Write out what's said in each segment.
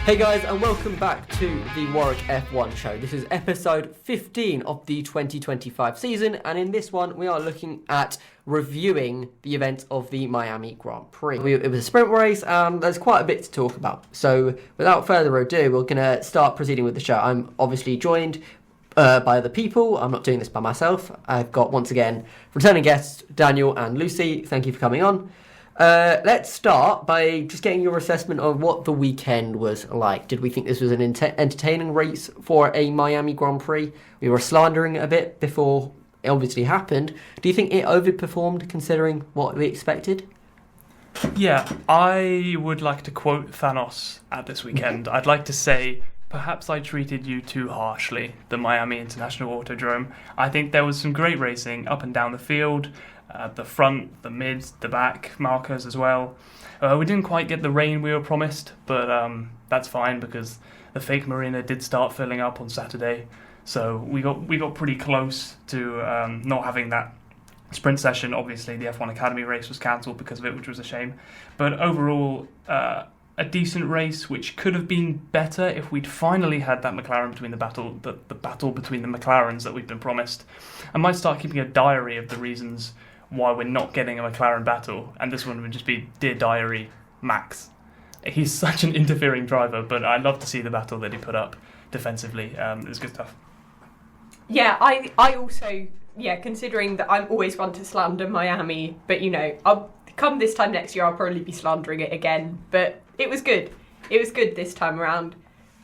Hey guys, and welcome back to the Warwick F1 show. This is episode 15 of the 2025 season, and in this one we are looking at reviewing the event of the Miami Grand Prix. It was a sprint race, and there's quite a bit to talk about. So without further ado, we're going to start proceeding with the show. I'm obviously joined by other people. I'm not doing this by myself. I've got, once again, returning guests Daniel and Lucy. Thank you for coming on. Let's start by just getting your assessment of what the weekend was like. Did we think this was an entertaining race for a Miami Grand Prix? We were slandering it a bit before it obviously happened. Do you think it overperformed considering what we expected? Yeah, I would like to quote Thanos at this weekend. I'd like to say, perhaps I treated you too harshly, the Miami International Autodrome. I think there was some great racing up and down the field. The front, the mid, the back markers as well. We didn't quite get the rain we were promised, but that's fine because the fake marina did start filling up on Saturday. So we got pretty close to not having that sprint session. Obviously, the F1 Academy race was cancelled because of it, which was a shame. But overall, a decent race, which could have been better if we'd finally had that McLaren between the battle between the McLarens that we've been promised. I might start keeping a diary of the reasons why we're not getting a McLaren battle, and this one would just be Dear Diary, Max. He's such an interfering driver, but I love to see the battle that he put up defensively. It was good stuff. Yeah, I also, considering that I'm always one to slander Miami, but I'll come this time next year, I'll probably be slandering it again, but it was good. It was good this time around.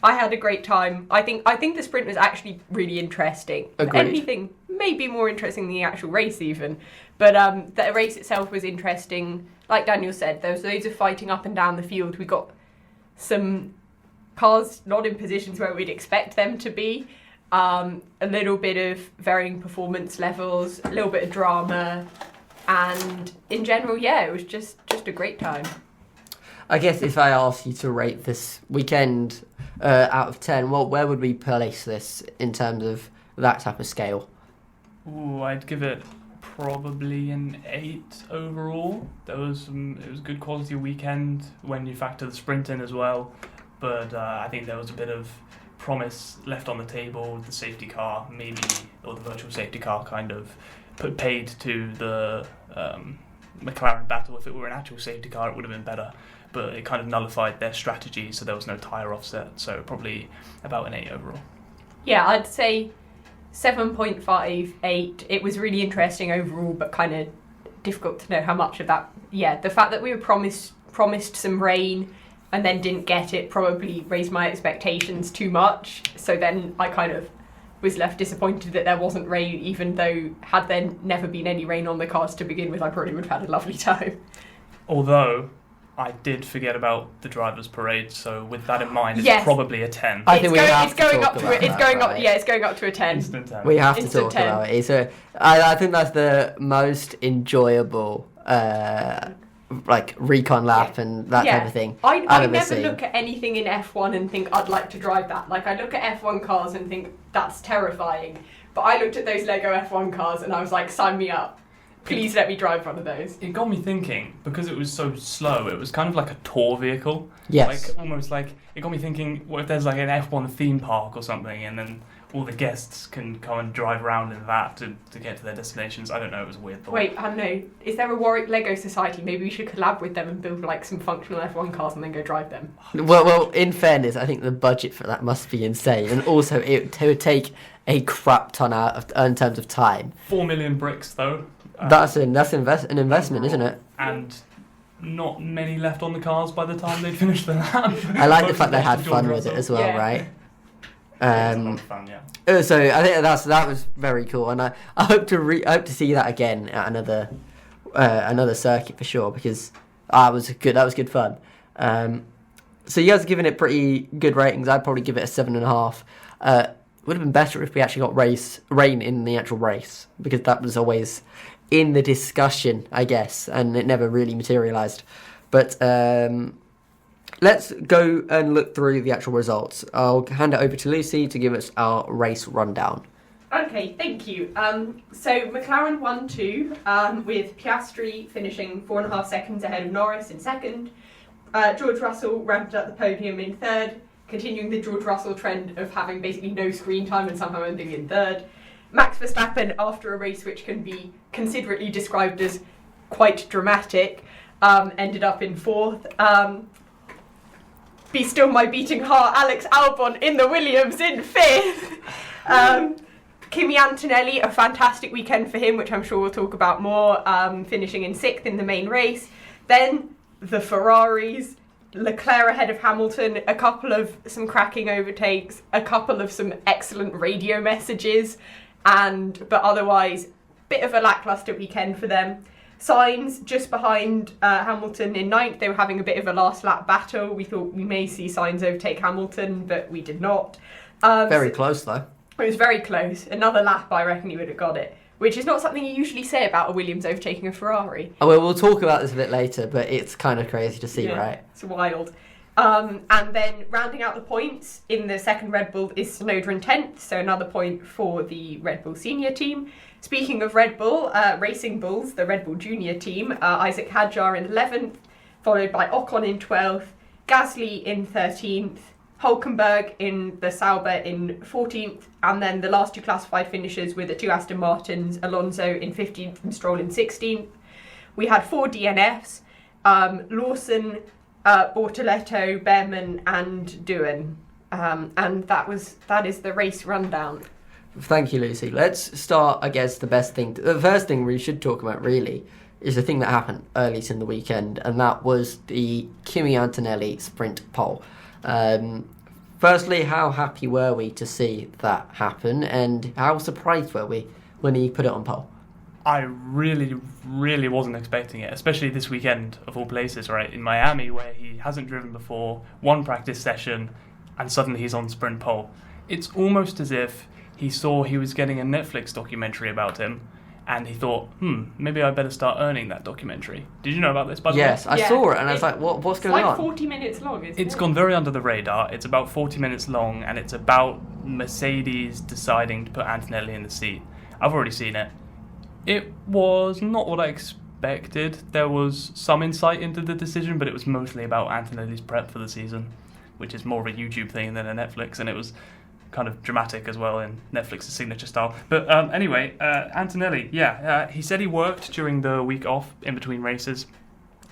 I had a great time. I think the sprint was actually really interesting. Agreed. Anything maybe more interesting than the actual race even. But the race itself was interesting. Like Daniel said, there was loads of fighting up and down the field. We got some cars not in positions where we'd expect them to be. A little bit of varying performance levels, a little bit of drama. And in general, it was just a great time. I guess if I asked you to rate this weekend out of 10, where would we place this in terms of that type of scale? Ooh, I'd give it probably an 8 overall. It was a good quality weekend when you factor the sprint in as well. But I think there was a bit of promise left on the table. The safety car, maybe, or the virtual safety car kind of paid to the McLaren battle. If it were an actual safety car, it would have been better. But it kind of nullified their strategy, so there was no tyre offset. So probably about an 8 overall. Yeah, I'd say 7.58. It was really interesting overall, but kind of difficult to know how much of that. Yeah, the fact that we were promised some rain and then didn't get it probably raised my expectations too much. So then I kind of was left disappointed that there wasn't rain, even though had there never been any rain on the cars to begin with, I probably would have had a lovely time. Although I did forget about the drivers' parade, so with that in mind, it's probably a 10. I think it's going up to a 10. Instant 10. We have to talk about it. I think that's the most enjoyable recon lap and that type of thing. I never look at anything in F1 and think I'd like to drive that. Like, I look at F1 cars and think that's terrifying. But I looked at those Lego F1 cars and I was like, sign me up. Please let me drive one of those. It got me thinking, because it was so slow, it was kind of like a tour vehicle. Yes. It got me thinking, what if there's like an F1 theme park or something, and then all the guests can come and drive around in that to get to their destinations? I don't know, it was a weird thought. Wait, I don't know. Is there a Warwick Lego Society? Maybe we should collab with them and build like some functional F1 cars and then go drive them. Well, in fairness, I think the budget for that must be insane. And also, it would take a crap ton out in terms of time. 4 million bricks, though. That's an investment, overall, isn't it? And not many left on the cars by the time they'd finished the lap. I like the fact they had fun with it as well, right? It was a lot of fun, yeah. So I think that was very cool, and I hope to see that again at another circuit for sure, because that was good fun. So you guys are giving it pretty good ratings. I'd probably give it a 7.5. Would have been better if we actually got rain in the actual race, because that was always in the discussion, I guess, and it never really materialised. But let's go and look through the actual results. I'll hand it over to Lucy to give us our race rundown. Okay, thank you. So McLaren won 2, with Piastri finishing 4.5 seconds ahead of Norris in second. George Russell ramped up the podium in third, continuing the George Russell trend of having basically no screen time and somehow ending in third. Max Verstappen, after a race which can be considerately described as quite dramatic, ended up in fourth. Be still my beating heart, Alex Albon in the Williams in fifth. Kimi Antonelli, a fantastic weekend for him, which I'm sure we'll talk about more, finishing in sixth in the main race. Then the Ferraris, Leclerc ahead of Hamilton, a couple of some cracking overtakes, a couple of some excellent radio messages, but otherwise, bit of a lacklustre weekend for them. Sainz just behind Hamilton in ninth. They were having a bit of a last lap battle. We thought we may see Sainz overtake Hamilton, but we did not. Very close though. It was very close. Another lap, I reckon he would have got it. Which is not something you usually say about a Williams overtaking a Ferrari. Oh, well, we'll talk about this a bit later, but it's kind of crazy to see, right? It's wild. And then rounding out the points in the second Red Bull is Tsunoda in 10th, so another point for the Red Bull senior team. Speaking of Red Bull, Racing Bulls, the Red Bull junior team, Isaac Hadjar in 11th, followed by Ocon in 12th, Gasly in 13th, Hulkenberg in the Sauber in 14th, and then the last two classified finishers were the two Aston Martins, Alonso in 15th and Stroll in 16th. We had 4 DNFs, Lawson, Bortoletto, Behrman and Doohan. And that is the race rundown. Thank you, Lucy. Let's start, I guess, the first thing we should talk about, really, is the thing that happened earliest in the weekend, and that was the Kimi Antonelli sprint pole. Firstly, how happy were we to see that happen, and how surprised were we when he put it on pole? I really, really wasn't expecting it, especially this weekend of all places, right? In Miami, where he hasn't driven before, one practice session, and suddenly he's on sprint pole. It's almost as if he saw he was getting a Netflix documentary about him, and he thought, maybe I better start earning that documentary. Did you know about this, by the way? Yes, I saw it, and I was like, what's going on? It's like 40 minutes long, isn't it? It's gone very under the radar. It's about 40 minutes long, and it's about Mercedes deciding to put Antonelli in the seat. I've already seen it. It was not what I expected. There was some insight into the decision, but it was mostly about Antonelli's prep for the season, which is more of a YouTube thing than a Netflix, and it was kind of dramatic as well in Netflix's signature style. But anyway, Antonelli, he said he worked during the week off in between races,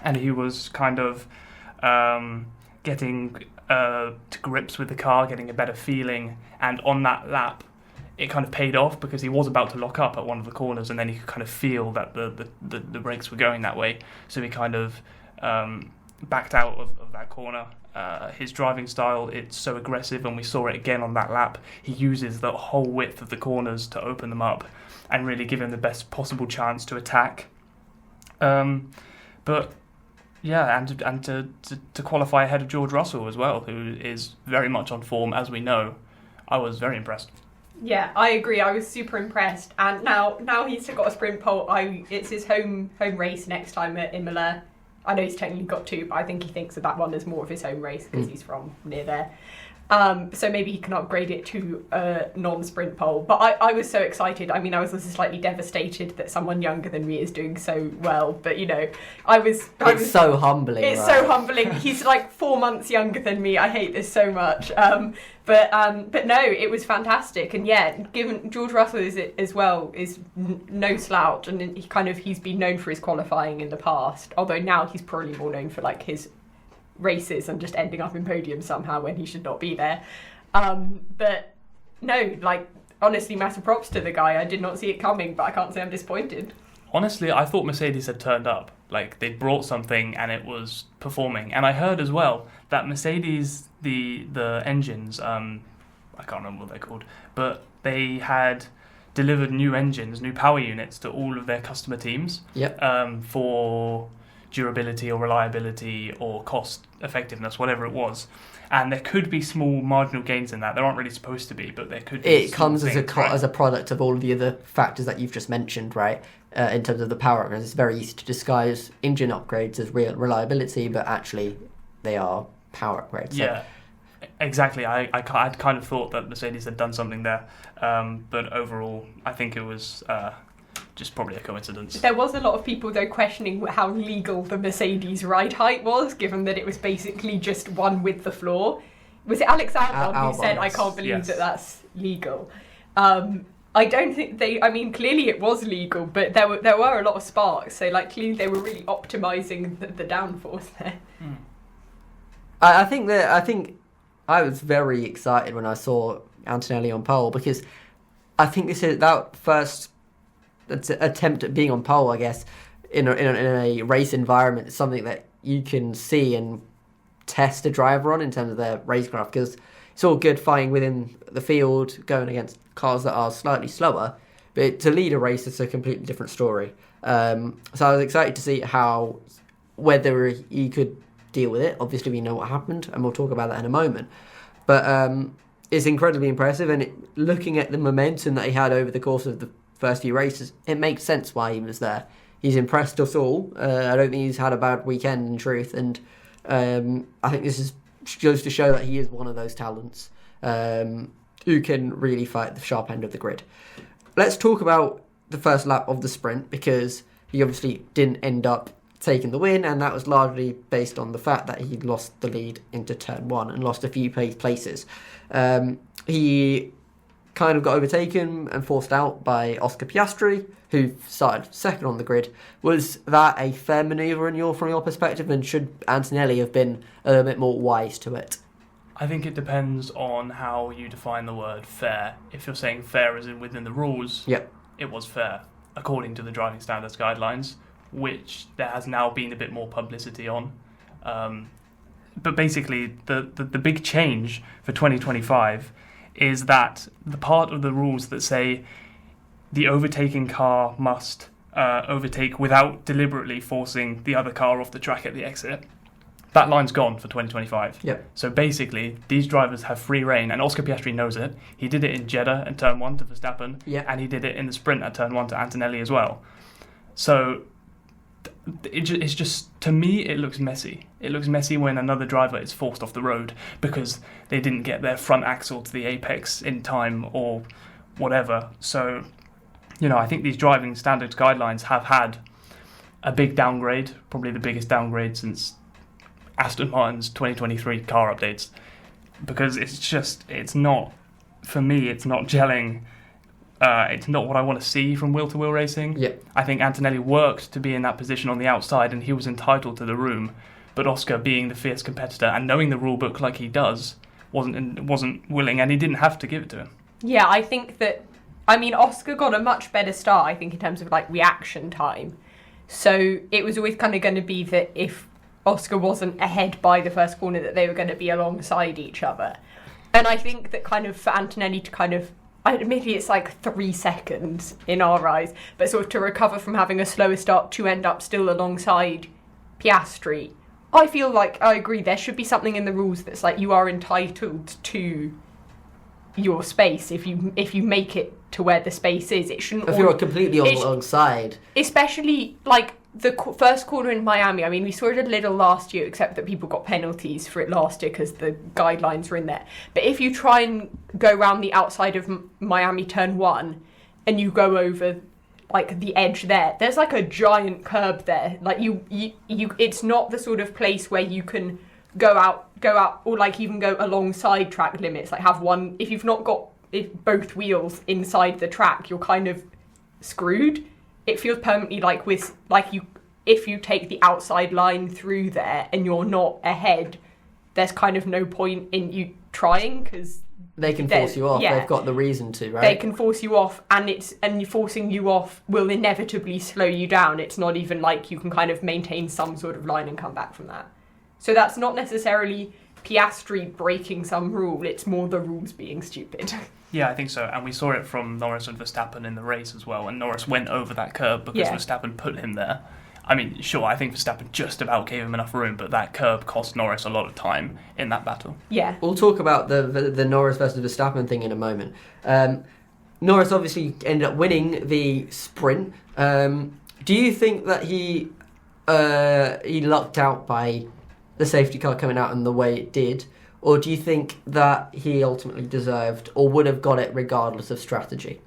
and he was kind of getting to grips with the car, getting a better feeling, and on that lap it kind of paid off because he was about to lock up at one of the corners, and then he could kind of feel that the brakes were going that way, so he kind of backed out of that corner. His driving style, it's so aggressive, and we saw it again on that lap. He uses the whole width of the corners to open them up and really give him the best possible chance to attack. But yeah, and to qualify ahead of George Russell as well, who is very much on form, as we know. I was very impressed. Yeah, I agree. I was super impressed, and now he's got a sprint pole. It's his home race next time at Imola. I know he's technically got 2, but I think he thinks of that one as more of his home race because he's from near there. So maybe he can upgrade it to a non-sprint pole. But I was so excited. I mean, I was also slightly devastated that someone younger than me is doing so well. But, you know, It's so humbling. It's right? so humbling. He's like 4 months younger than me. I hate this so much. But no, it was fantastic. And yeah, given George Russell is no slouch, and he's been known for his qualifying in the past. Although now he's probably more known for like his races and just ending up in podiums somehow when he should not be there. But no, like honestly, massive props to the guy. I did not see it coming, but I can't say I'm disappointed. Honestly, I thought Mercedes had turned up. Like, they brought something and it was performing. And I heard as well that Mercedes, the engines, I can't remember what they're called, but they had delivered new engines, new power units to all of their customer teams. Yep. For durability or reliability or cost effectiveness, whatever it was. And there could be small marginal gains in that. There aren't really supposed to be, but there could be. It comes as right? as a product of all of the other factors that you've just mentioned, right? In terms of the power upgrades, it's very easy to disguise engine upgrades as real reliability, but actually they are power upgrades. So. Yeah, exactly. I'd kind of thought that Mercedes had done something there, but overall, I think it was just probably a coincidence. There was a lot of people, though, questioning how legal the Mercedes ride height was, given that it was basically just one with the floor. Was it Alex Albon who said, I can't believe that that's legal? I don't think clearly it was legal, but there were a lot of sparks, so like clearly they were really optimising the downforce there. I think I was very excited when I saw Antonelli on pole, because I think this is that first attempt at being on pole, I guess, in a race environment is something that you can see and test a driver on in terms of their racecraft, because it's all good fighting within the field, going against cars that are slightly slower, but to lead a race is a completely different story. So I was excited to see whether he could deal with it. Obviously, we know what happened, and we'll talk about that in a moment. But it's incredibly impressive, and looking at the momentum that he had over the course of the first few races, it makes sense why he was there. He's impressed us all. I don't think he's had a bad weekend, in truth, and I think this goes to show that he is one of those talents who can really fight the sharp end of the grid. Let's talk about the first lap of the sprint, because he obviously didn't end up taking the win, and that was largely based on the fact that he lost the lead into turn 1 and lost a few places. He kind of got overtaken and forced out by Oscar Piastri, who started second on the grid. Was that a fair manoeuvre from your perspective, and should Antonelli have been a little bit more wise to it? I think it depends on how you define the word fair. If you're saying fair as in within the rules, yep, it was fair, according to the driving standards guidelines, which there has now been a bit more publicity on. But basically, the big change for 2025 is that the part of the rules that say the overtaking car must overtake without deliberately forcing the other car off the track at the exit, that line's gone for 2025. Yep. So basically, these drivers have free reign, and Oscar Piastri knows it. He did it in Jeddah and turn 1 to Verstappen, and he did it in the sprint at turn 1 to Antonelli as well. So it's just, to me, it looks messy. It looks messy when another driver is forced off the road because they didn't get their front axle to the apex in time or whatever. So, I think these driving standards guidelines have had a big downgrade, probably the biggest downgrade since Aston Martin's 2023 car updates, because it's not gelling. It's not what I want to see from wheel-to-wheel racing. Yep. I think Antonelli worked to be in that position on the outside, and he was entitled to the room. But Oscar, being the fierce competitor and knowing the rule book like he does, wasn't willing, and he didn't have to give it to him. Yeah, I think that. Oscar got a much better start, I think, in terms of like reaction time. So it was always kind of going to be that if Oscar wasn't ahead by the first corner, that they were going to be alongside each other. And I think that kind of for Antonelli to kind of, admittedly it's like 3 seconds in our eyes, but sort of to recover from having a slower start to end up still alongside Piastri, I feel like I agree there should be something in the rules that's like you are entitled to your space if you make it to where the space is. It shouldn't. If you're completely alongside, especially like the first corner in Miami. We saw it a little last year, except that people got penalties for it last year because the guidelines were in there. But if you try and go around the outside of Miami turn 1 and you go over like the edge there's like a giant curb there. Like you it's not the sort of place where you can go out or like even go alongside track limits. Like have one, if you've not got both wheels inside the track, you're kind of screwed. It feels permanently if you take the outside line through there and you're not ahead, there's kind of no point in you trying, because they can force you off. Yeah. They've got the reason to, right? They can force you off, and forcing you off will inevitably slow you down. It's not even like you can kind of maintain some sort of line and come back from that. So that's not necessarily Piastri breaking some rule. It's more the rules being stupid. Yeah, I think so. And we saw it from Norris and Verstappen in the race as well. And Norris went over that curb because Verstappen put him there. Sure, I think Verstappen just about gave him enough room, but that curb cost Norris a lot of time in that battle. Yeah. We'll talk about the Norris versus Verstappen thing in a moment. Norris obviously ended up winning the sprint. Do you think that he lucked out by the safety car coming out in the way it did? Or do you think that he ultimately deserved or would have got it regardless of strategy?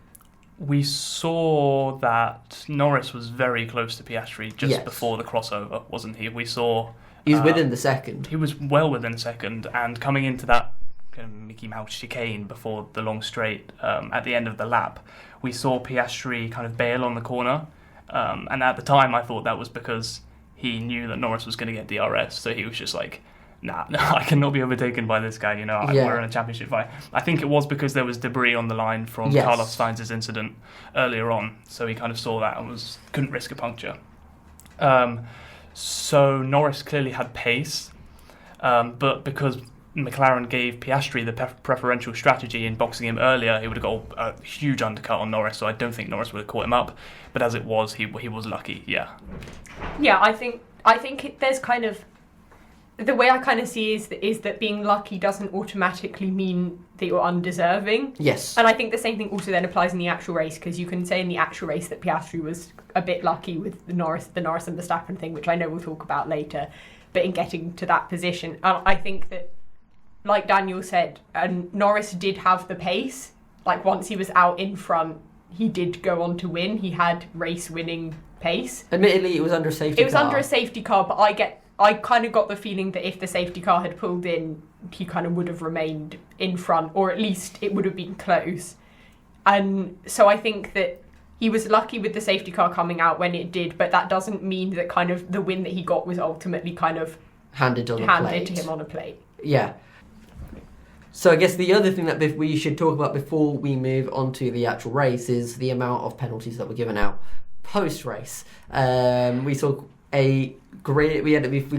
we saw that Norris was very close to Piastri just before the crossover, wasn't he? We saw... He was within the second. He was well within a second, and coming into that kind of Mickey Mouse chicane before the long straight at the end of the lap, we saw Piastri kind of bail on the corner, and at the time I thought that was because he knew that Norris was going to get DRS, so he was just like, nah, I cannot be overtaken by this guy, we're in a championship fight. I think it was because there was debris on the line from Carlos Sainz's incident earlier on, so he kind of saw that and couldn't risk a puncture. So Norris clearly had pace, but because McLaren gave Piastri the preferential strategy in boxing him earlier, he would have got a huge undercut on Norris, so I don't think Norris would have caught him up. But as it was, he was lucky, yeah. Yeah, I think there's kind of... The way I kind of see is that being lucky doesn't automatically mean that you're undeserving. Yes. And I think the same thing also then applies in the actual race, because you can say in the actual race that Piastri was a bit lucky with the Norris and Verstappen thing, which I know we'll talk about later. But in getting to that position, I think that, like Daniel said, Norris did have the pace. Like, once he was out in front, he did go on to win. He had race-winning pace. Admittedly, it was under a safety car. It was under a safety car, but I kind of got the feeling that if the safety car had pulled in, he kind of would have remained in front, or at least it would have been close. And so I think that he was lucky with the safety car coming out when it did, but that doesn't mean that kind of the win that he got was ultimately kind of handed to him on a plate. Yeah. So I guess the other thing that we should talk about before we move on to the actual race is the amount of penalties that were given out post-race. We saw we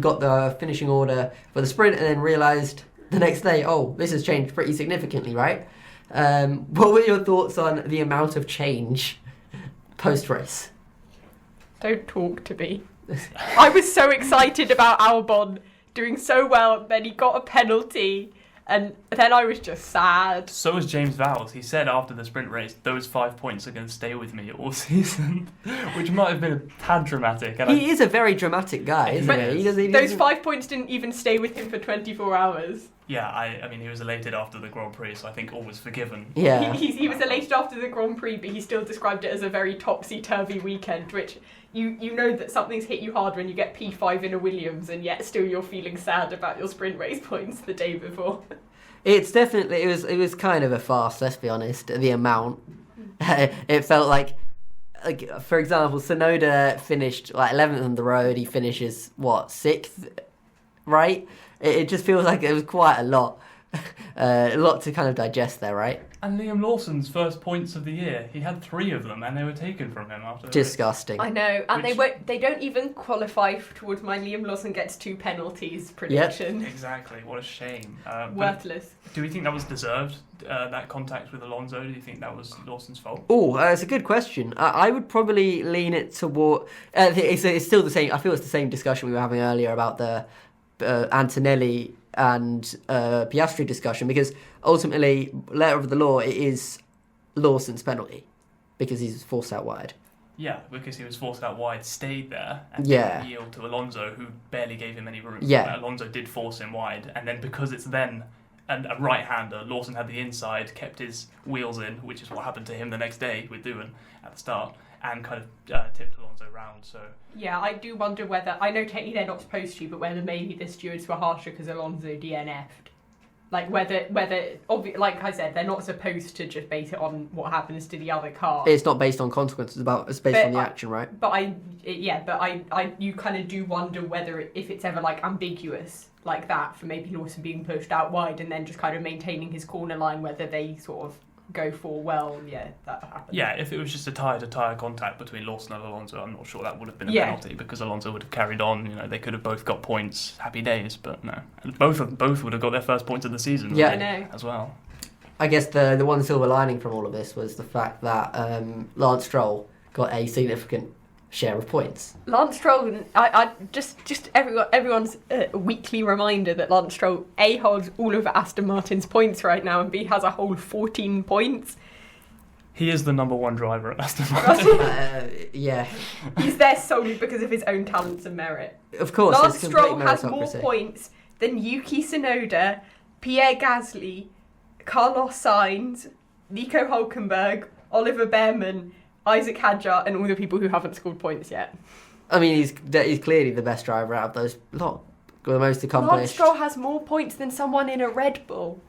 got the finishing order for the sprint and then realised the next day, this has changed pretty significantly, right? What were your thoughts on the amount of change post-race? Don't talk to me. I was so excited about Albon doing so well, then he got a penalty, and then I was just sad. So was James Vowles. He said after the sprint race, those 5 points are going to stay with me all season, which might have been a tad dramatic. And he is a very dramatic guy, isn't he? Those 5 points didn't even stay with him for 24 hours. Yeah, I mean, he was elated after the Grand Prix, so I think all was forgiven. Yeah. He was elated after the Grand Prix, but he still described it as a very topsy-turvy weekend, which you know that something's hit you hard when you get P5 in a Williams, and yet still you're feeling sad about your sprint race points the day before. It's definitely, it was kind of a farce, let's be honest, the amount. It felt like, for example, Tsunoda finished 11th on the road, he finishes, 6th, right? It just feels like it was quite a lot. A lot to kind of digest there, right? And Liam Lawson's first points of the year, he had 3 of them, and they were taken from him after. Disgusting. I know, and they don't even qualify towards my Liam Lawson gets 2 penalties prediction. Yep. Exactly, what a shame. Worthless. Do we think that was deserved, that contact with Alonso? Do you think that was Lawson's fault? Oh, it's a good question. I would probably lean it toward... it's still the same. I feel it's the same discussion we were having earlier about the Antonelli and Piastri discussion, because ultimately, letter of the law, it is Lawson's penalty because he's forced out wide. Yeah, because he was forced out wide, stayed there, and didn't yield to Alonso, who barely gave him any room. Yeah. Alonso did force him wide, and then because it's then a right-hander, Lawson had the inside, kept his wheels in, which is what happened to him the next day with Doohan at the start, and kind of tipped Alonso round. So yeah, I do wonder whether, I know technically they're not supposed to, but whether maybe the stewards were harsher because Alonso DNF'd. Like whether like I said, they're not supposed to just base it on what happens to the other car. It's not based on consequences, it's based on the action, right? But you kind of do wonder whether if it's ever ambiguous like that for maybe Lawson being pushed out wide and then just kind of maintaining his corner line, whether they sort of go for, that happens. Yeah, if it was just a tyre-to-tyre contact between Lawson and Alonso, I'm not sure that would have been a penalty, because Alonso would have carried on. They could have both got points, happy days, but no. And both would have got their first points of the season. Yeah, I know. As well. I guess the one silver lining from all of this was the fact that Lance Stroll got a significant share of points. Lance Stroll, I just everyone's weekly reminder that Lance Stroll A holds all of Aston Martin's points right now, and B has a whole 14 points. He is the number one driver at Aston Martin. Yeah. He's there solely because of his own talents and merit. Of course. Lance Stroll has more points than Yuki Tsunoda, Pierre Gasly, Carlos Sainz, Nico Hülkenberg, Oliver Behrman, Isaac Hadjar, and all the people who haven't scored points yet. I mean, he's clearly the best driver out of those lot. The most accomplished. Lance Stroll has more points than someone in a Red Bull.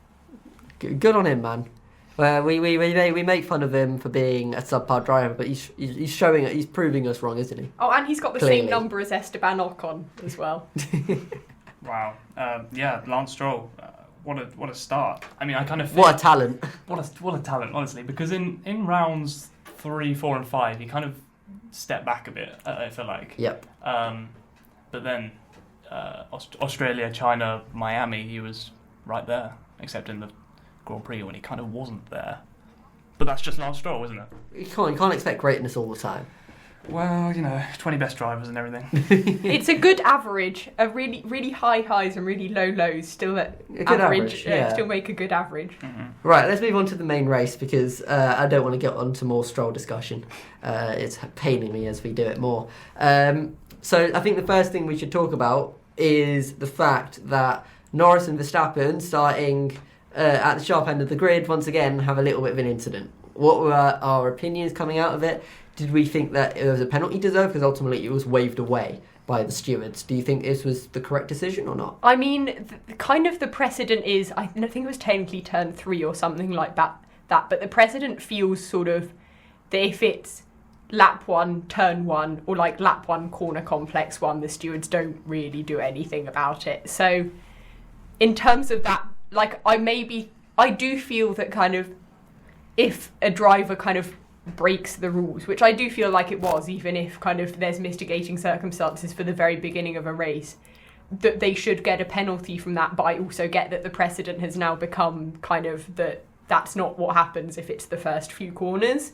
Good on him, man. We make fun of him for being a subpar driver, but he's showing it. He's proving us wrong, isn't he? Oh, and he's got the Clearly. same number as Esteban Ocon as well. Wow. Yeah, Lance Stroll. What a start. I mean, I kind of think, What a talent. what a talent, honestly. Because in rounds 3, 4, and 5, he kind of stepped back a bit. I feel like. Yep. But then Australia, China, Miami, he was right there, except in the Grand Prix when he kind of wasn't there. But that's just Lance Stroll, isn't it? You can't expect greatness all the time. Well, 20 best drivers and everything. It's a good average. A really, really high highs and really low lows. Still at A good average, yeah. Still make a good average. Mm-hmm. Right, let's move on to the main race because I don't want to get on to more Stroll discussion. It's paining me as we do it more. So I think the first thing we should talk about is the fact that Norris and Verstappen, starting at the sharp end of the grid, once again have a little bit of an incident. What were our opinions coming out of it? Did we think that it was a penalty deserved? Because ultimately it was waved away by the stewards. Do you think this was the correct decision or not? I mean, kind of the precedent is, I think it was technically turn 3 or something like that. But the precedent feels sort of that if it's lap 1, turn 1, or like lap 1, corner complex 1, the stewards don't really do anything about it. So in terms of that, like I do feel that kind of if a driver kind of breaks the rules, which I do feel like it was, even if kind of there's mitigating circumstances for the very beginning of a race, that they should get a penalty from that. But I also get that the precedent has now become kind of that's not what happens if it's the first few corners.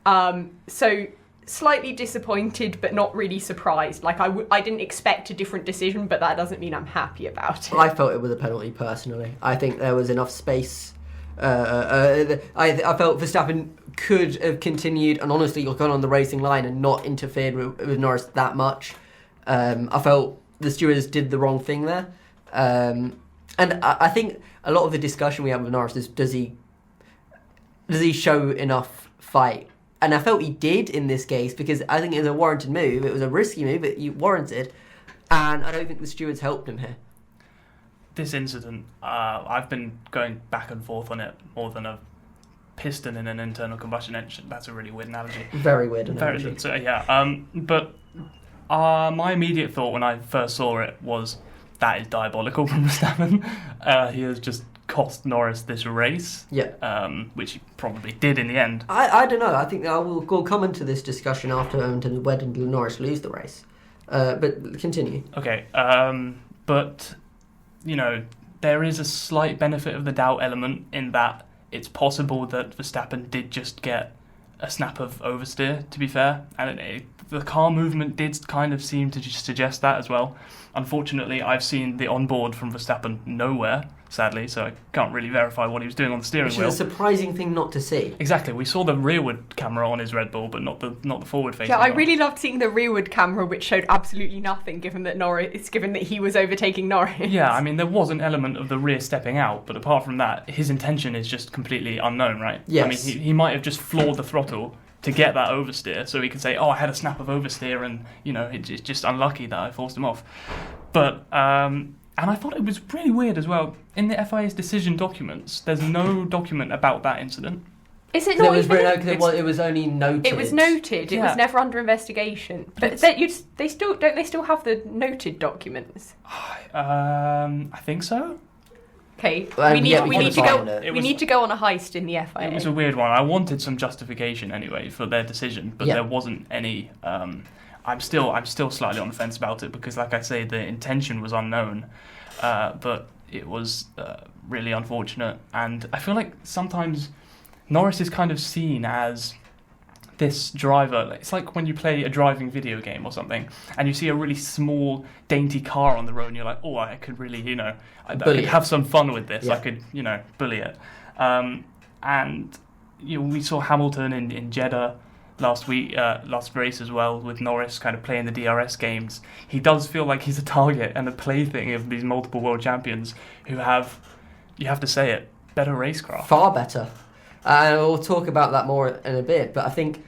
So slightly disappointed, but not really surprised. Like I didn't expect a different decision, but that doesn't mean I'm happy about it. I felt it was a penalty personally. I think there was enough space. I felt Verstappen could have continued and honestly gone on the racing line and not interfered with Norris that much. I felt the stewards did the wrong thing there. And I think a lot of the discussion we have with Norris is does he show enough fight? And I felt he did in this case because I think it was a warranted move. It was a risky move, but you warranted. And I don't think the stewards helped him here. This incident, I've been going back and forth on it more than a piston in an internal combustion engine. That's a really weird analogy. Very weird analogy. So, yeah. But my immediate thought when I first saw it was that is diabolical from Verstappen. He has just cost Norris this race. Yeah. Which he probably did in the end. I don't know. I think we'll come into this discussion after where did Norris lose the race. But continue. Okay. But there is a slight benefit of the doubt element in that it's possible that Verstappen did just get a snap of oversteer, to be fair. And the car movement did kind of seem to just suggest that as well. Unfortunately, I've seen the onboard from Verstappen nowhere, sadly, so I can't really verify what he was doing on the steering wheel. Which is a surprising thing not to see. Exactly. We saw the rearward camera on his Red Bull, but not the forward-facing Yeah, I one. really loved seeing the rearward camera, which showed absolutely nothing, given that he was overtaking Norris. Yeah, I mean, there was an element of the rear stepping out, but apart from that, his intention is just completely unknown, right? Yes. I mean, he might have just floored the throttle to get that oversteer, so he could say, I had a snap of oversteer, and, it's just unlucky that I forced him off. But, and I thought it was really weird as well. In the FIA's decision documents, there's no document about that incident. Is it not? It was only noted. It was noted. It Yeah. was never under investigation. But they still have the noted documents. I think so. Okay, We need to go on a heist in the FIA. It was a weird one. I wanted some justification anyway for their decision, but there wasn't any. I'm still slightly on the fence about it because, like I say, the intention was unknown, but it was really unfortunate. And I feel like sometimes Norris is kind of seen as this driver. It's like when you play a driving video game or something, and you see a really small, dainty car on the road, and you're like, oh, I could really, I could have some fun with this. Yeah. I could, bully it. And we saw Hamilton in Jeddah last race as well, with Norris kind of playing the DRS games. He does feel like he's a target and a plaything of these multiple world champions who have, you have to say it, better racecraft. Far better. And we'll talk about that more in a bit. But I think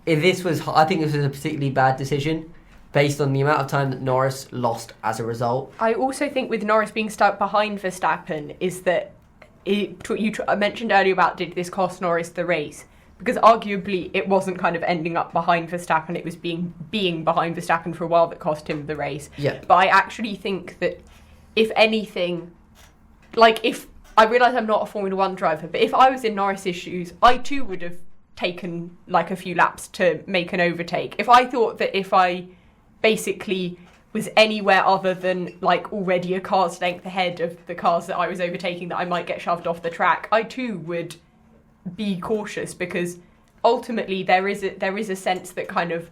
this was a particularly bad decision based on the amount of time that Norris lost as a result. I also think with Norris being stuck behind Verstappen is that I mentioned earlier about did this cost Norris the race? Because arguably it wasn't kind of ending up behind Verstappen, it was being behind Verstappen for a while that cost him the race. Yeah. But I actually think that if anything, like if I realise I'm not a Formula 1 driver, but if I was in Norris's shoes, I too would have taken like a few laps to make an overtake. If I thought that if I basically was anywhere other than like already a car's length ahead of the cars that I was overtaking, that I might get shoved off the track, I too would be cautious, because ultimately there is a sense that kind of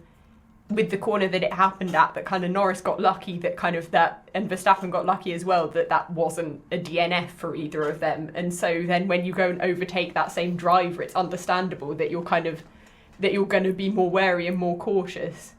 with the corner that it happened at, that kind of Norris got lucky that kind of that, and Verstappen got lucky as well, that wasn't a DNF for either of them. And so then when you go and overtake that same driver, it's understandable that you're going to be more wary and more cautious.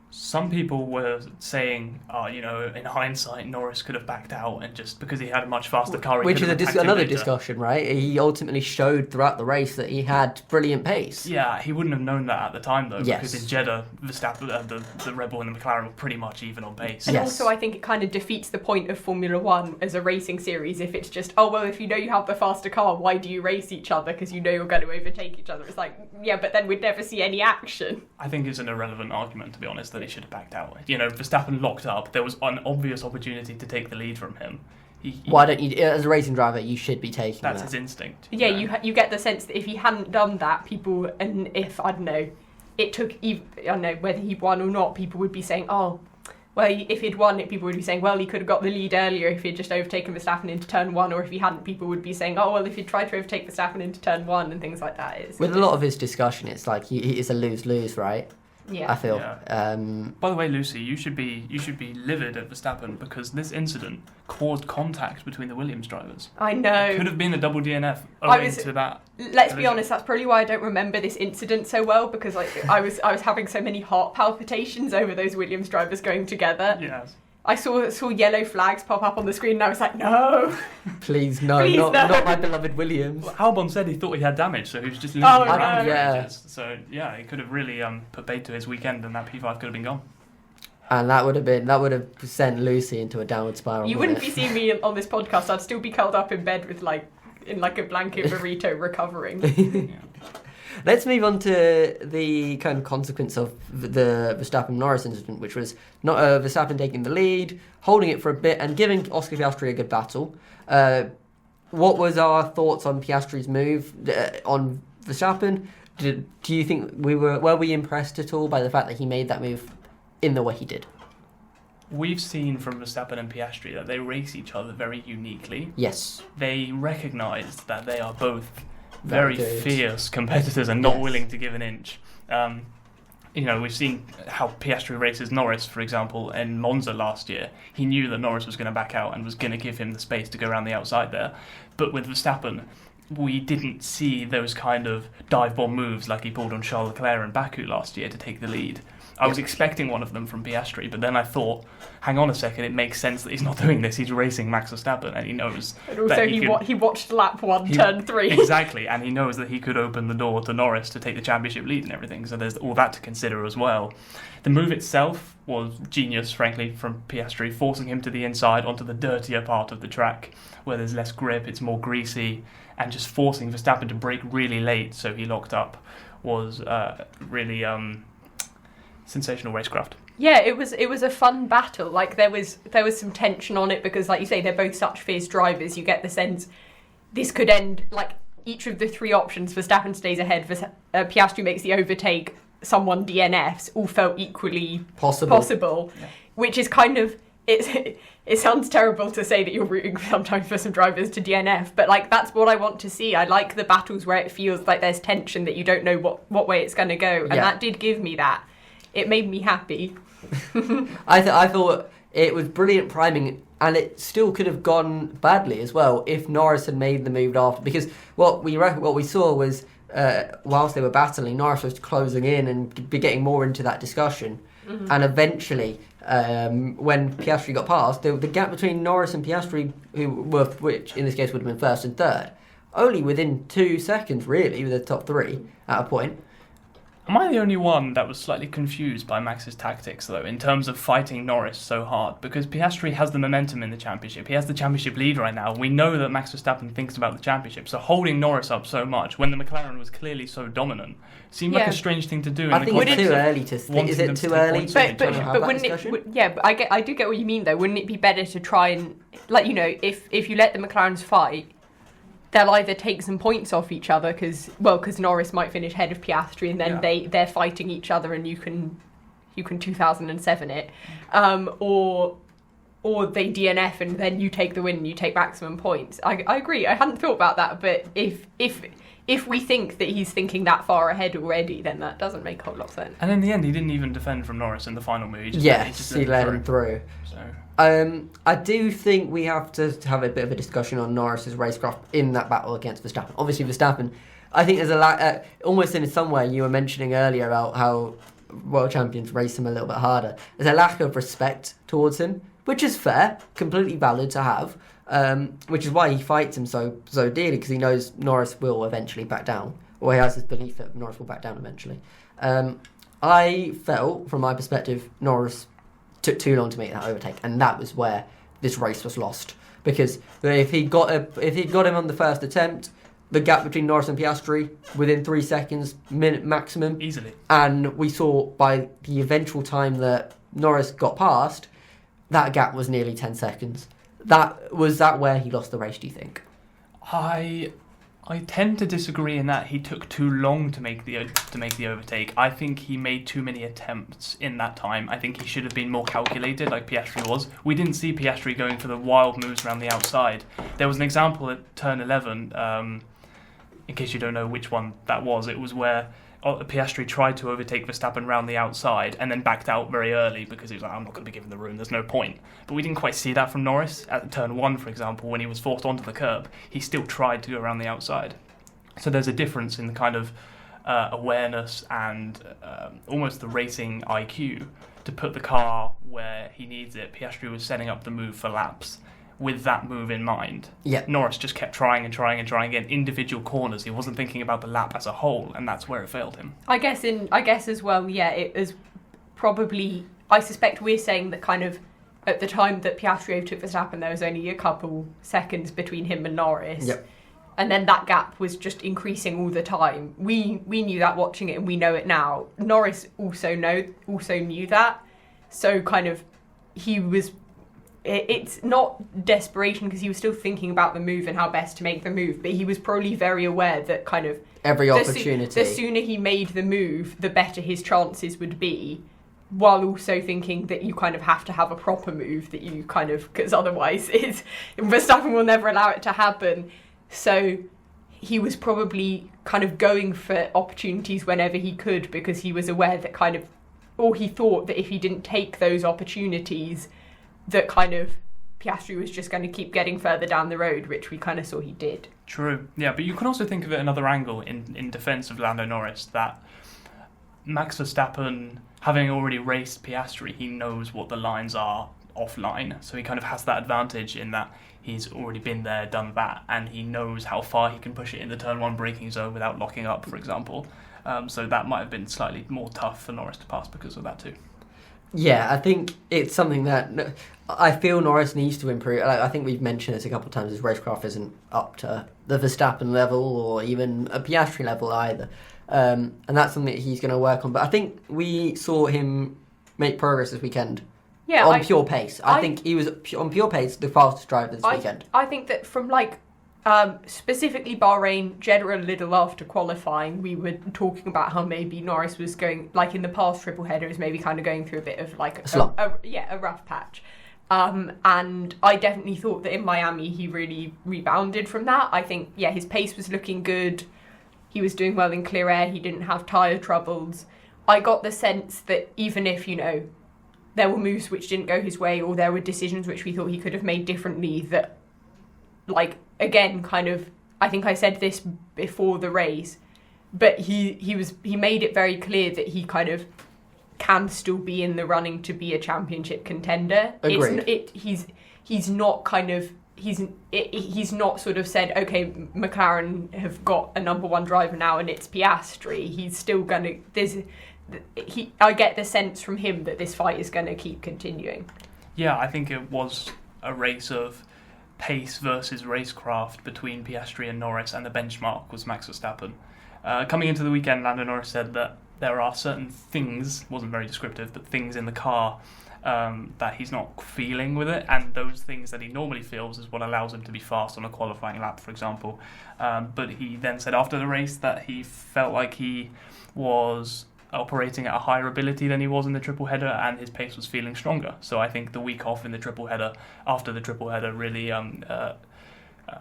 Some people were saying, in hindsight, Norris could have backed out, and just because he had a much faster car, which is another discussion, right? He ultimately showed throughout the race that he had brilliant pace. Yeah, he wouldn't have known that at the time, though, yes. Because in Jeddah, Verstappen, the Red Bull and the McLaren were pretty much even on pace. And yes. Also, I think it kind of defeats the point of Formula 1 as a racing series if it's just, if you know you have the faster car, why do you race each other? Because you know you're going to overtake each other. It's like, yeah, but then we'd never see any action. I think it's an irrelevant argument, to be honest, that he should have backed out. Verstappen locked up. There was an obvious opportunity to take the lead from him. Why don't you, as a racing driver, you should be taking that's that. his instinct. Yeah, you get the sense that if he hadn't done that, people, and if, I don't know, it took, I don't know, whether he won or not, people would be saying, if he'd won it, people would be saying, well, he could have got the lead earlier if he'd just overtaken Verstappen into turn 1, or if he hadn't, people would be saying, if he'd tried to overtake Verstappen into turn 1 and things like that. With a lot of his discussion, it's like it's a lose-lose, right? Yeah. I feel. Yeah. By the way, Lucy, you should be livid at Verstappen because this incident caused contact between the Williams drivers. I know. It could have been a double DNF owing to that. Let's be honest, that's probably why I don't remember this incident so well, because I was having so many heart palpitations over those Williams drivers going together. Yes. I saw yellow flags pop up on the screen and I was like, no. Please, no, not my beloved Williams. Well, Albon said he thought he had damage, so he was just losing ground. Yeah. So, yeah, it could have really put paid to his weekend, and that P5 could have been gone. And that would have sent Lucy into a downward spiral. You wouldn't be seeing me on this podcast. I'd still be curled up in bed with in a blanket burrito recovering. Yeah. Let's move on to the kind of consequence of the Verstappen-Norris incident, which was not Verstappen taking the lead, holding it for a bit, and giving Oscar Piastri a good battle. What was our thoughts on Piastri's move on Verstappen? Do you think were we impressed at all by the fact that he made that move in the way he did? We've seen from Verstappen and Piastri that they race each other very uniquely. Yes. They recognise that they are both very fierce competitors and not yes. willing to give an inch. We've seen how Piastri races Norris, for example, in Monza last year. He knew that Norris was going to back out and was going to give him the space to go around the outside there. But with Verstappen, we didn't see those kind of dive bomb moves like he pulled on Charles Leclerc in Baku last year to take the lead. I was expecting one of them from Piastri, but then I thought, hang on a second, it makes sense that he's not doing this. He's racing Max Verstappen, and he knows. And also, that he watched lap 1, turn 3. Exactly, and he knows that he could open the door to Norris to take the championship lead and everything. So there's all that to consider as well. The move itself was genius, frankly, from Piastri, forcing him to the inside onto the dirtier part of the track, where there's less grip, it's more greasy, and just forcing Verstappen to brake really late, so he locked up, was really sensational racecraft. Yeah, it was a fun battle. Like there was some tension on it because, like you say, they're both such fierce drivers. You get the sense this could end like each of the three options. Verstappen stays ahead. Piastri makes the overtake. Someone DNFs. All felt equally possible. Yeah. Which is kind of it sounds terrible to say that you're rooting sometimes for some drivers to DNF, but like that's what I want to see. I like the battles where it feels like there's tension, that you don't know what way it's going to go, and that did give me that. It made me happy. I thought it was brilliant priming, and it still could have gone badly as well if Norris had made the move after. Because what we saw was whilst they were battling, Norris was closing in and getting more into that discussion, and eventually, when Piastri got past, the gap between Norris and Piastri, which in this case would have been first and third, only within 2 seconds, really, with the top 3 at a point. Am I the only one that was slightly confused by Max's tactics, though, in terms of fighting Norris so hard? Because Piastri has the momentum in the championship. He has the championship lead right now. We know that Max Verstappen thinks about the championship. So holding Norris up so much, when the McLaren was clearly so dominant, seemed like a strange thing to do. I think it's too early to think. Is it too early but wouldn't it... I do get what you mean, though. Wouldn't it be better to try and... Like, if you let the McLarens fight... They'll either take some points off each other because Norris might finish ahead of Piastri, and then they're fighting each other, and you can 2007 it, or they DNF and then you take the win and you take maximum points. I agree. I hadn't thought about that, but if we think that he's thinking that far ahead already, then that doesn't make a whole lot of sense. And in the end, he didn't even defend from Norris in the final move. He let him through. So. I do think we have to have a bit of a discussion on Norris's racecraft in that battle against Verstappen. Obviously, Verstappen, I think there's a almost in some way you were mentioning earlier about how world champions race him a little bit harder. There's a lack of respect towards him, which is fair, completely valid to have, which is why he fights him so dearly, because he knows Norris will eventually back down, or he has this belief that Norris will back down eventually. I felt, from my perspective, Norris took too long to make that overtake, and that was where this race was lost. Because if he got him on the first attempt, the gap between Norris and Piastri within 3 seconds, minute maximum, easily. And we saw by the eventual time that Norris got past, that gap was nearly 10 seconds. Was that where he lost the race, do you think? I tend to disagree in that he took too long to make the overtake. I think he made too many attempts in that time. I think he should have been more calculated, like Piastri was. We didn't see Piastri going for the wild moves around the outside. There was an example at turn 11, in case you don't know which one that was. It was where Piastri tried to overtake Verstappen round the outside and then backed out very early because he was like, I'm not going to be given the room, there's no point. But we didn't quite see that from Norris. At turn 1, for example, when he was forced onto the curb, he still tried to go around the outside. So there's a difference in the kind of awareness and almost the racing IQ to put the car where he needs it. Piastri was setting up the move for laps with that move in mind. Yeah. Norris just kept trying again, individual corners. He wasn't thinking about the lap as a whole, and that's where it failed him. I guess as well, it was probably, I suspect we're saying that kind of at the time that Piastri overtook Verstappen, there was only a couple seconds between him and Norris. Yep. And then that gap was just increasing all the time. We knew that watching it, and we know it now. Norris also knew that. So kind of it's not desperation because he was still thinking about the move and how best to make the move, but he was probably very aware that kind of every opportunity. The sooner he made the move, the better his chances would be, while also thinking that you kind of have to have a proper move that you kind of, because otherwise Verstappen will never allow it to happen. So he was probably kind of going for opportunities whenever he could because he was aware that kind of, or he thought that if he didn't take those opportunities, that kind of Piastri was just going to keep getting further down the road, which we kind of saw he did. True. Yeah, but you can also think of it another angle in defence of Lando Norris, that Max Verstappen, having already raced Piastri, he knows what the lines are offline. So he kind of has that advantage in that he's already been there, done that, and he knows how far he can push it in the turn 1 braking zone without locking up, for example. So that might have been slightly more tough for Norris to pass because of that too. Yeah, I think it's something that I feel Norris needs to improve. I think we've mentioned this a couple of times. His racecraft isn't up to the Verstappen level or even a Piastri level either. And that's something that he's going to work on. But I think we saw him make progress this weekend. Yeah, on pure pace. I think he was on pure pace the fastest driver this weekend. I think that from specifically Bahrain, Jeddah a little after qualifying, we were talking about how maybe Norris was going, like in the past triple header, is maybe kind of going through a bit of like a rough patch. And I definitely thought that in Miami he really rebounded from that. I think, his pace was looking good. He was doing well in clear air. He didn't have tyre troubles. I got the sense that even if, there were moves which didn't go his way or there were decisions which we thought he could have made differently, that, again, kind of, I think I said this before the race, but he made it very clear that he kind of can still be in the running to be a championship contender. Agreed. He's not kind of he's not sort of said, okay, McLaren have got a number one driver now and it's Piastri. He's still going to... I get the sense from him that this fight is going to keep continuing. Yeah, I think it was a race of pace versus racecraft between Piastri and Norris, and the benchmark was Max Verstappen. Coming into the weekend, Lando Norris said that there are certain things, wasn't very descriptive, but things in the car that he's not feeling with it, and those things that he normally feels is what allows him to be fast on a qualifying lap, for example. But he then said after the race that he felt like he was operating at a higher ability than he was in the triple header, and his pace was feeling stronger. So I think the week off in the triple header, after the triple header, really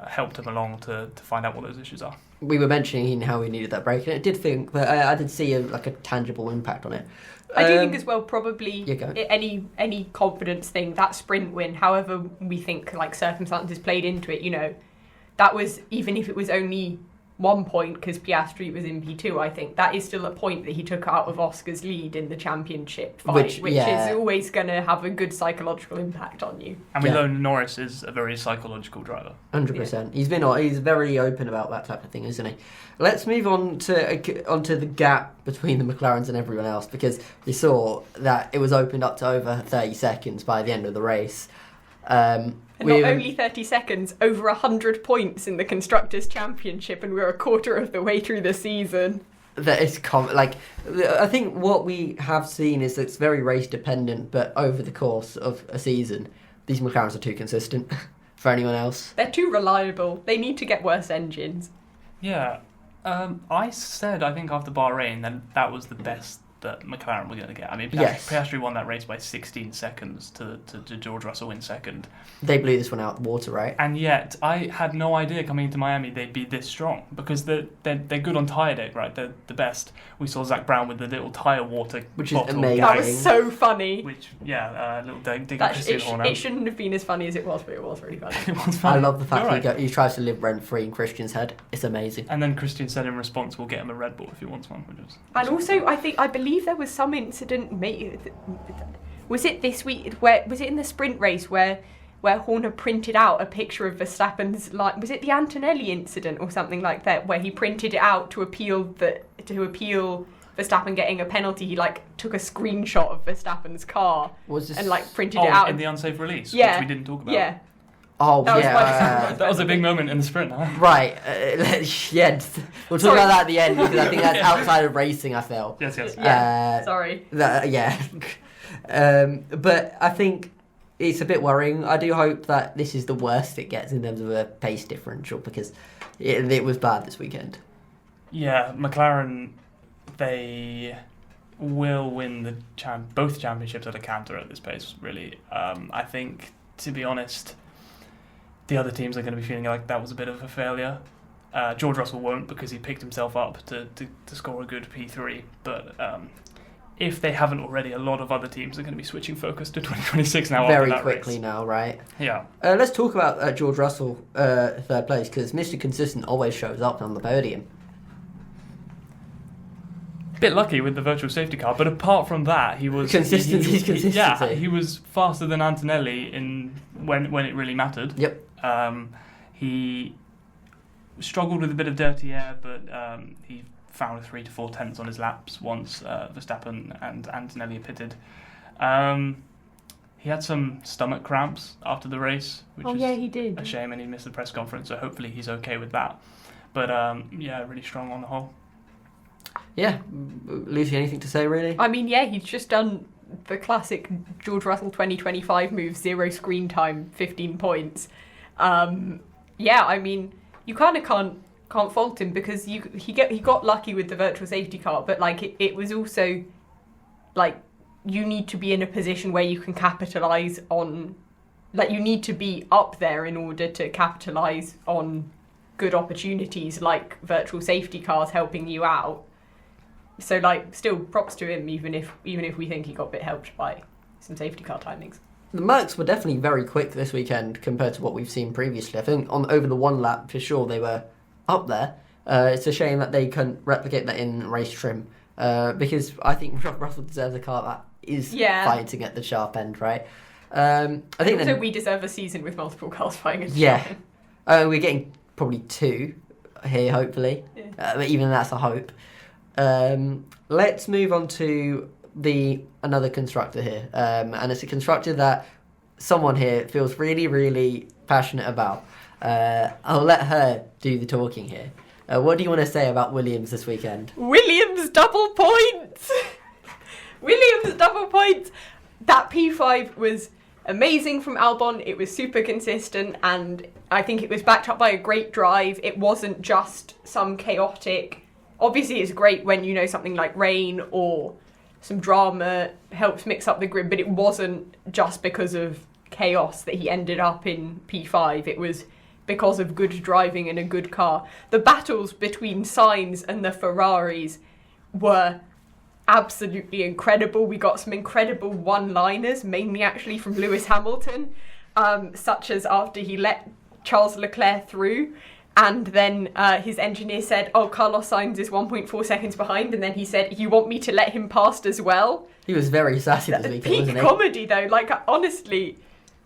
helped him along to find out what those issues are. We were mentioning how he needed that break, and I did think that I did see a tangible impact on it. I do think as well, probably Yeah, any confidence thing, that sprint win, however we think like circumstances played into it, that was, even if it was only 1 point because Piastri was in P2, I think that is still a point that he took out of Oscar's lead in the championship fight, which is always going to have a good psychological impact on you. And we know Norris is a very psychological driver. 100%. He's very open about that type of thing, isn't he? Let's move on onto the gap between the McLarens and everyone else, because we saw that it was opened up to over 30 seconds by the end of the race. And not only 30 seconds, over 100 points in the Constructors' Championship, and we're a quarter of the way through the season. That is I think what we have seen is that it's very race dependent, but over the course of a season, these McLarens are too consistent for anyone else. They're too reliable. They need to get worse engines. Yeah. I said, I think after Bahrain, that was the best that McLaren were going to get. I mean, Piastri won that race by 16 seconds to George Russell in second. They blew this one out of the water, right? And yet, I had no idea coming into Miami they'd be this strong, because they're good on tyre day, right? They're the best. We saw Zach Brown with the little tyre water which is bottle amazing. That was so funny. Which, little dig at Christian Horner. It shouldn't have been as funny as it was, but it was really funny. It was funny. I love the fact he tries to live rent-free in Christian's head. It's amazing. And then Christian said in response, we'll get him a Red Bull if he wants one. And also, I believe there was some incident, was it this week, was it in the sprint race where Horner printed out a picture of Verstappen's, was it the Antonelli incident or something like that, where he printed it out to appeal Verstappen getting a penalty? He took a screenshot of Verstappen's car and printed it out in the unsafe release, which we didn't talk about. Yeah. Oh, that was a big moment in the sprint, huh? Right. We'll talk about that at the end, because I think that's outside of racing, I feel. Yes. Sorry. But I think it's a bit worrying. I do hope that this is the worst it gets in terms of a pace differential, because it was bad this weekend. Yeah, McLaren, they will win both championships at a canter at this pace, really. I think, to be honest, the other teams are going to be feeling like that was a bit of a failure. George Russell won't, because he picked himself up to score a good P3. But if they haven't already, a lot of other teams are going to be switching focus to 2026 now. Very after that quickly race. now, right? Yeah. Let's talk about George Russell, third place, because Mr. Consistent always shows up on the podium. Bit lucky with the virtual safety car, but apart from that, he was consistency. Yeah, he was faster than Antonelli when it really mattered. Yep. He struggled with a bit of dirty air, but he found 3 to 4 tenths on his laps once Verstappen and Antonelli pitted. He had some stomach cramps after the race, which he did. A shame, and he missed the press conference, so hopefully he's okay with that. But really strong on the whole. Yeah. Lucy, anything to say, really? I mean, he's just done the classic George Russell 2025 move, 0 screen time, 15 points. I mean, you kind of can't fault him, because he got lucky with the virtual safety car, but it was also you need to be in a position where you can capitalise on, you need to be up there in order to capitalise on good opportunities like virtual safety cars helping you out. So still props to him, even if we think he got a bit helped by some safety car timings. The Mercs were definitely very quick this weekend compared to what we've seen previously. I think over the one lap, for sure, they were up there. It's a shame that they couldn't replicate that in race trim, because I think Russell deserves a car that is fighting at the sharp end, right? I think so we deserve a season with multiple cars fighting. Yeah, we're getting probably 2 here, hopefully. Yeah. But even that's a hope. Let's move on to another constructor here, and it's a constructor that someone here feels really, really passionate about. I'll let her do the talking here. What do you want to say about Williams this weekend? Williams double points! Williams double points! That P5 was amazing from Albon. It was super consistent, and I think it was backed up by a great drive. It wasn't just some chaotic... Obviously, it's great when something like rain or some drama helps mix up the grid, but it wasn't just because of chaos that he ended up in P5. It was because of good driving and a good car. The battles between Sainz and the Ferraris were absolutely incredible. We got some incredible one-liners, mainly actually from Lewis Hamilton, such as after he let Charles Leclerc through, and then his engineer said, Carlos Sainz is 1.4 seconds behind, and then he said, you want me to let him past as well? He was very sassy this weekend, peak wasn't he? comedy, though. Honestly,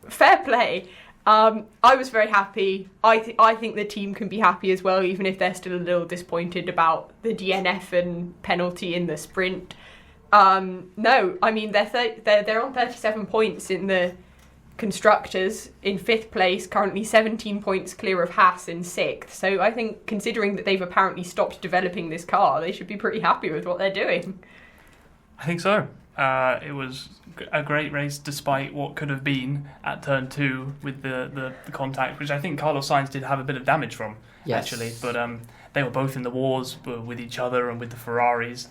fair play. I was very happy. I think the team can be happy as well, even if they're still a little disappointed about the DNF and penalty in the sprint. No, I mean they're on 37 points in the constructors in 5th place, currently 17 points clear of Haas in 6th. So I think, considering that they've apparently stopped developing this car, they should be pretty happy with what they're doing. I think so. It was a great race despite what could have been at turn 2 with the contact, which I think Carlos Sainz did have a bit of damage from, actually. But they were both in the wars with each other and with the Ferraris.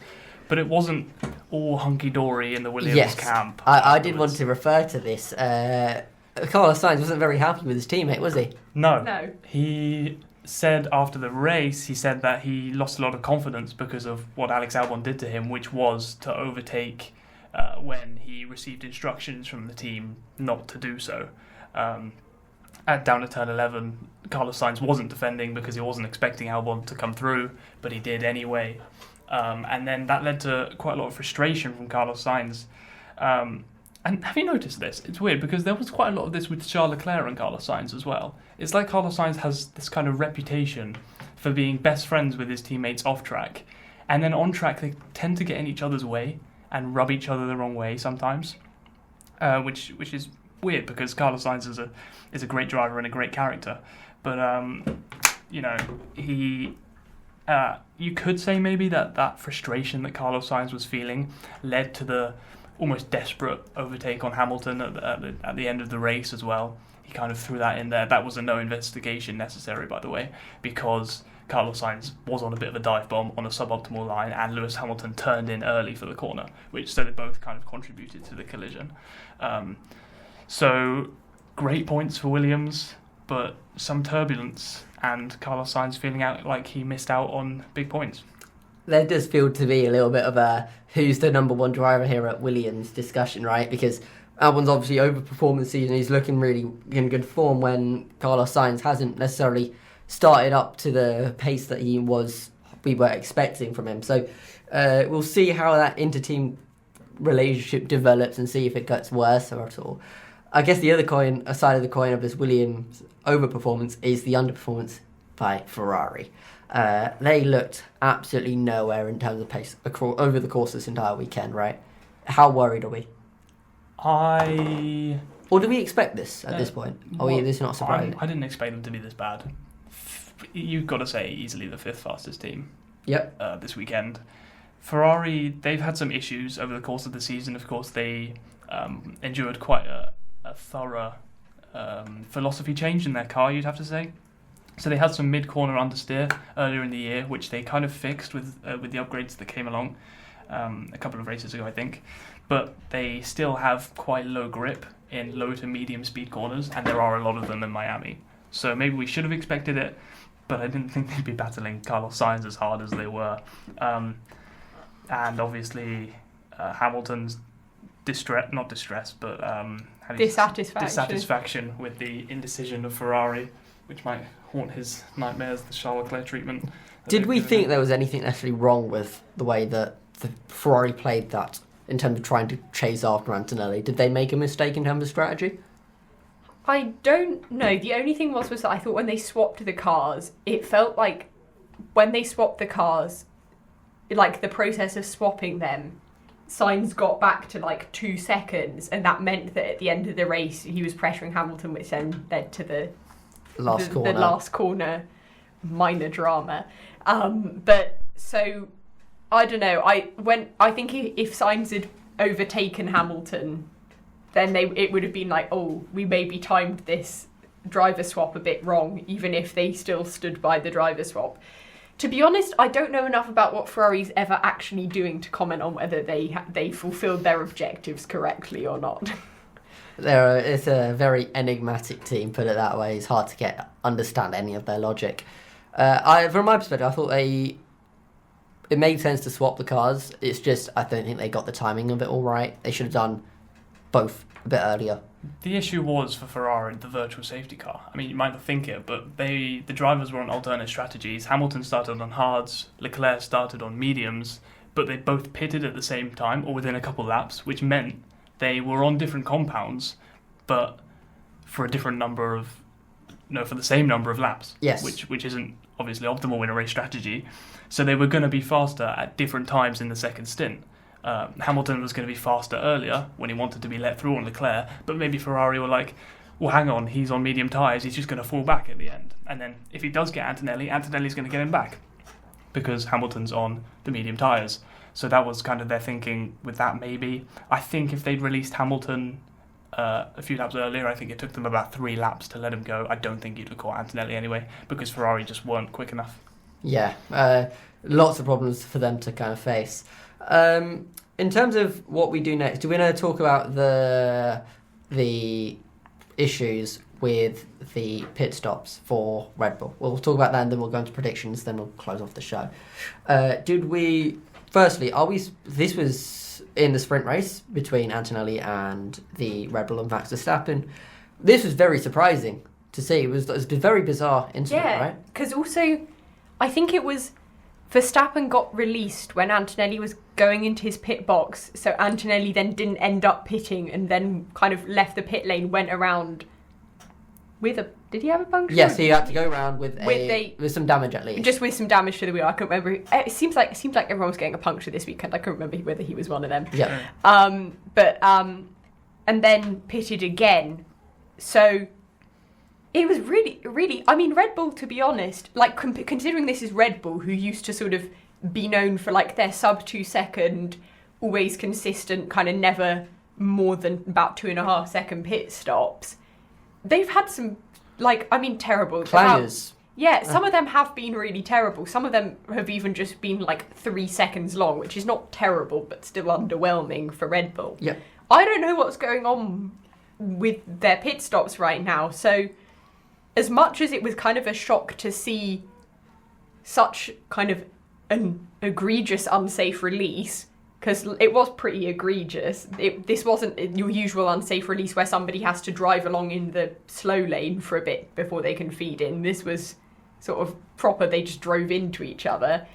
But it wasn't all hunky-dory in the Williams camp. I did want to refer to this. Carlos Sainz wasn't very happy with his teammate, was he? No. He said after the race, he said that he lost a lot of confidence because of what Alex Albon did to him, which was to overtake when he received instructions from the team not to do so. At down to turn 11, Carlos Sainz wasn't defending because he wasn't expecting Albon to come through, but he did anyway. And then that led to quite a lot of frustration from Carlos Sainz. And have you noticed this? It's weird because there was quite a lot of this with Charles Leclerc and Carlos Sainz as well. It's like Carlos Sainz has this kind of reputation for being best friends with his teammates off track, and then on track they tend to get in each other's way and rub each other the wrong way sometimes, which is weird because Carlos Sainz is a great driver and a great character, but you could say maybe that frustration that Carlos Sainz was feeling led to the almost desperate overtake on Hamilton at the end of the race as well. He kind of threw that in there. That was a no investigation necessary, by the way, because Carlos Sainz was on a bit of a dive bomb on a suboptimal line, and Lewis Hamilton turned in early for the corner, so they both kind of contributed to the collision. So great points for Williams, but some turbulence, and Carlos Sainz feeling out like he missed out on big points. There does feel to be a little bit of a who's the number one driver here at Williams discussion, right? Because Albon's obviously overperformed this season. He's looking really in good form when Carlos Sainz hasn't necessarily started up to the pace that we were expecting from him. So we'll see how that inter-team relationship develops and see if it gets worse or at all. I guess the other side of the coin of this Williams overperformance is the underperformance by Ferrari. They looked absolutely nowhere in terms of pace over the course of this entire weekend, right? How worried are we? Or do we expect this at this point? This is not surprising? I didn't expect them to be this bad. You've got to say easily the 5th fastest team. Yep. This weekend. Ferrari, they've had some issues over the course of the season. Of course, they endured quite a thorough philosophy change in their car, you'd have to say. So they had some mid-corner understeer earlier in the year, which they kind of fixed with the upgrades that came along a couple of races ago, I think. But they still have quite low grip in low to medium speed corners, and there are a lot of them in Miami. So maybe we should have expected it, but I didn't think they'd be battling Carlos Sainz as hard as they were. And obviously Hamilton's dissatisfaction with the indecision of Ferrari, which might haunt his nightmares, the Charles Leclerc treatment. Did we think there was anything necessarily wrong with the way that the Ferrari played that in terms of trying to chase after Antonelli. Did they make a mistake in terms of strategy? I don't know. The only thing was that I thought when they swapped the cars, it felt like when they swapped the cars, like the process of swapping them, Sainz got back to like 2 seconds, and that meant that at the end of the race he was pressuring Hamilton, which then led to the last corner minor drama. But so I don't know. I think if Sainz had overtaken Hamilton, then it would have been like, oh, we maybe timed this driver swap a bit wrong, even if they still stood by the driver swap. To be honest, I don't know enough about what Ferrari's ever actually doing to comment on whether they fulfilled their objectives correctly or not. It's a very enigmatic team, put it that way. It's hard to understand any of their logic. From my perspective, I thought it made sense to swap the cars. It's just I don't think they got the timing of it all right. They should have done both a bit earlier. The issue was for Ferrari the virtual safety car. I mean, you might not think it, but the drivers were on alternate strategies. Hamilton started on hards, Leclerc started on mediums, but they both pitted at the same time or within a couple laps, which meant they were on different compounds, but for the same number of laps. Yes. Which isn't obviously optimal in a race strategy. So they were going to be faster at different times in the second stint. Hamilton was going to be faster earlier when he wanted to be let through on Leclerc, but maybe Ferrari were like, well, hang on, he's on medium tyres, he's just going to fall back at the end. And then if he does get Antonelli's going to get him back because Hamilton's on the medium tyres. So that was kind of their thinking with that, maybe. I think if they'd released Hamilton a few laps earlier, I think it took them about 3 laps to let him go. I don't think you'd have caught Antonelli anyway, because Ferrari just weren't quick enough. Yeah, lots of problems for them to kind of face. In terms of what we do next, do we want to talk about the issues with the pit stops for Red Bull? We'll talk about that and then we'll go into predictions, then we'll close off the show. This was in the sprint race between Antonelli and the Red Bull and Max Verstappen. This was very surprising to see. It was a very bizarre incident, right? Yeah, because also I think it was Verstappen got released when Antonelli was going into his pit box, so Antonelli then didn't end up pitting and then kind of left the pit lane, went around with a... Did he have a puncture? Yes, he had to go around with some damage at least. Just with some damage to the wheel. I can't remember. It seems like everyone was getting a puncture this weekend. I can't remember whether he was one of them. Yeah. And then pitted again. So it was really, really... I mean, Red Bull, to be honest, like considering this is Red Bull, who used to sort of be known for like their sub 2 second, always consistent, kind of never more than about 2.5 second pit stops. They've had some, terrible clangers. Some of them have been really terrible. Some of them have even just been like 3 seconds long, which is not terrible, but still underwhelming for Red Bull. Yeah. I don't know what's going on with their pit stops right now. So as much as it was kind of a shock to see such kind of an egregious unsafe release, because it was pretty egregious. This wasn't your usual unsafe release where somebody has to drive along in the slow lane for a bit before they can feed in. This was sort of proper, they just drove into each other.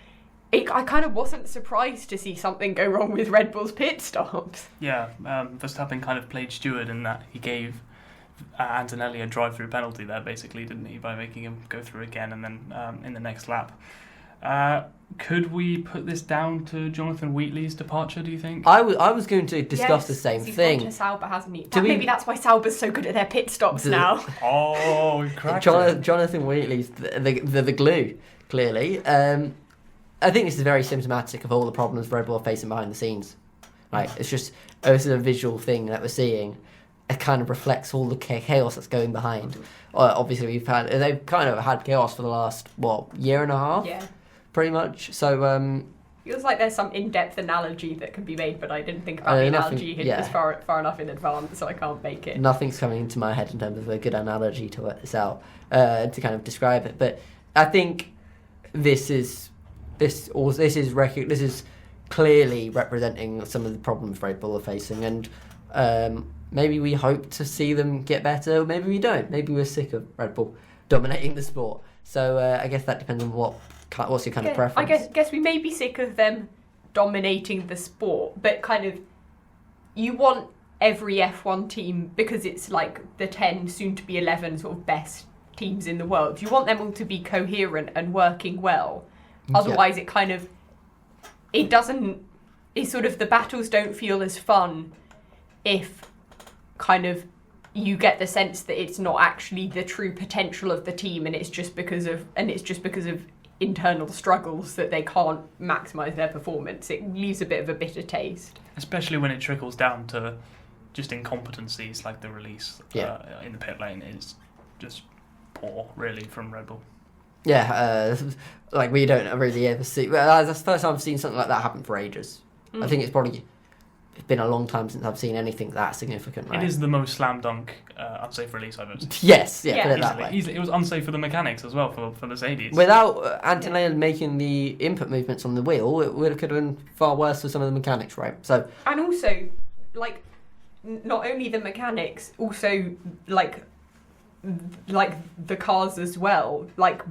I kind of wasn't surprised to see something go wrong with Red Bull's pit stops. Yeah, Verstappen kind of played steward in that he gave Antonelli a drive-through penalty there, basically, didn't he, by making him go through again and then in the next lap. Could we put this down to Jonathan Wheatley's departure, do you think? I was going to discuss the same thing. He's gone to Sauber, hasn't he? Maybe that's why Sauber's so good at their pit stops now. Oh, cracked Jonathan Wheatley's the glue, clearly. I think this is very symptomatic of all the problems Red Bull are facing behind the scenes. Like, this is a visual thing that we're seeing. It kind of reflects all the chaos that's going behind. Obviously, they've kind of had chaos for the last, year and a half? Yeah. Pretty much. So, feels like there's some in-depth analogy that can be made, but I didn't think about the analogy as far enough in advance, so I can't make it. Nothing's coming into my head in terms of a good analogy to work this out, to kind of describe it. But I think this is clearly representing some of the problems Red Bull are facing, and maybe we hope to see them get better, maybe we don't. Maybe we're sick of Red Bull dominating the sport. So I guess that depends on what's your kind of preference. I guess we may be sick of them dominating the sport, but kind of you want every F1 team, because it's like the 10, soon to be 11 sort of best teams in the world, you want them all to be coherent and working well. Otherwise it kind of, it doesn't, it's sort of, the battles don't feel as fun if kind of you get the sense that it's not actually the true potential of the team, and it's just because of internal struggles that they can't maximise their performance. It leaves a bit of a bitter taste. Especially when it trickles down to just incompetencies like the release in the pit lane is just poor, really, from Red Bull. Yeah, like we don't really ever see. Well, that's the first time I've seen something like that happen for ages. I think it's been a long time since I've seen anything that significant. Right? It is the most slam dunk unsafe release I've ever seen. Yes, put it that way. Easily. It was unsafe for the mechanics as well, for Mercedes. Without Antonelli making the input movements on the wheel, it could have been far worse for some of the mechanics, right? So, and also, like, not only the mechanics, also like the cars as well. Like,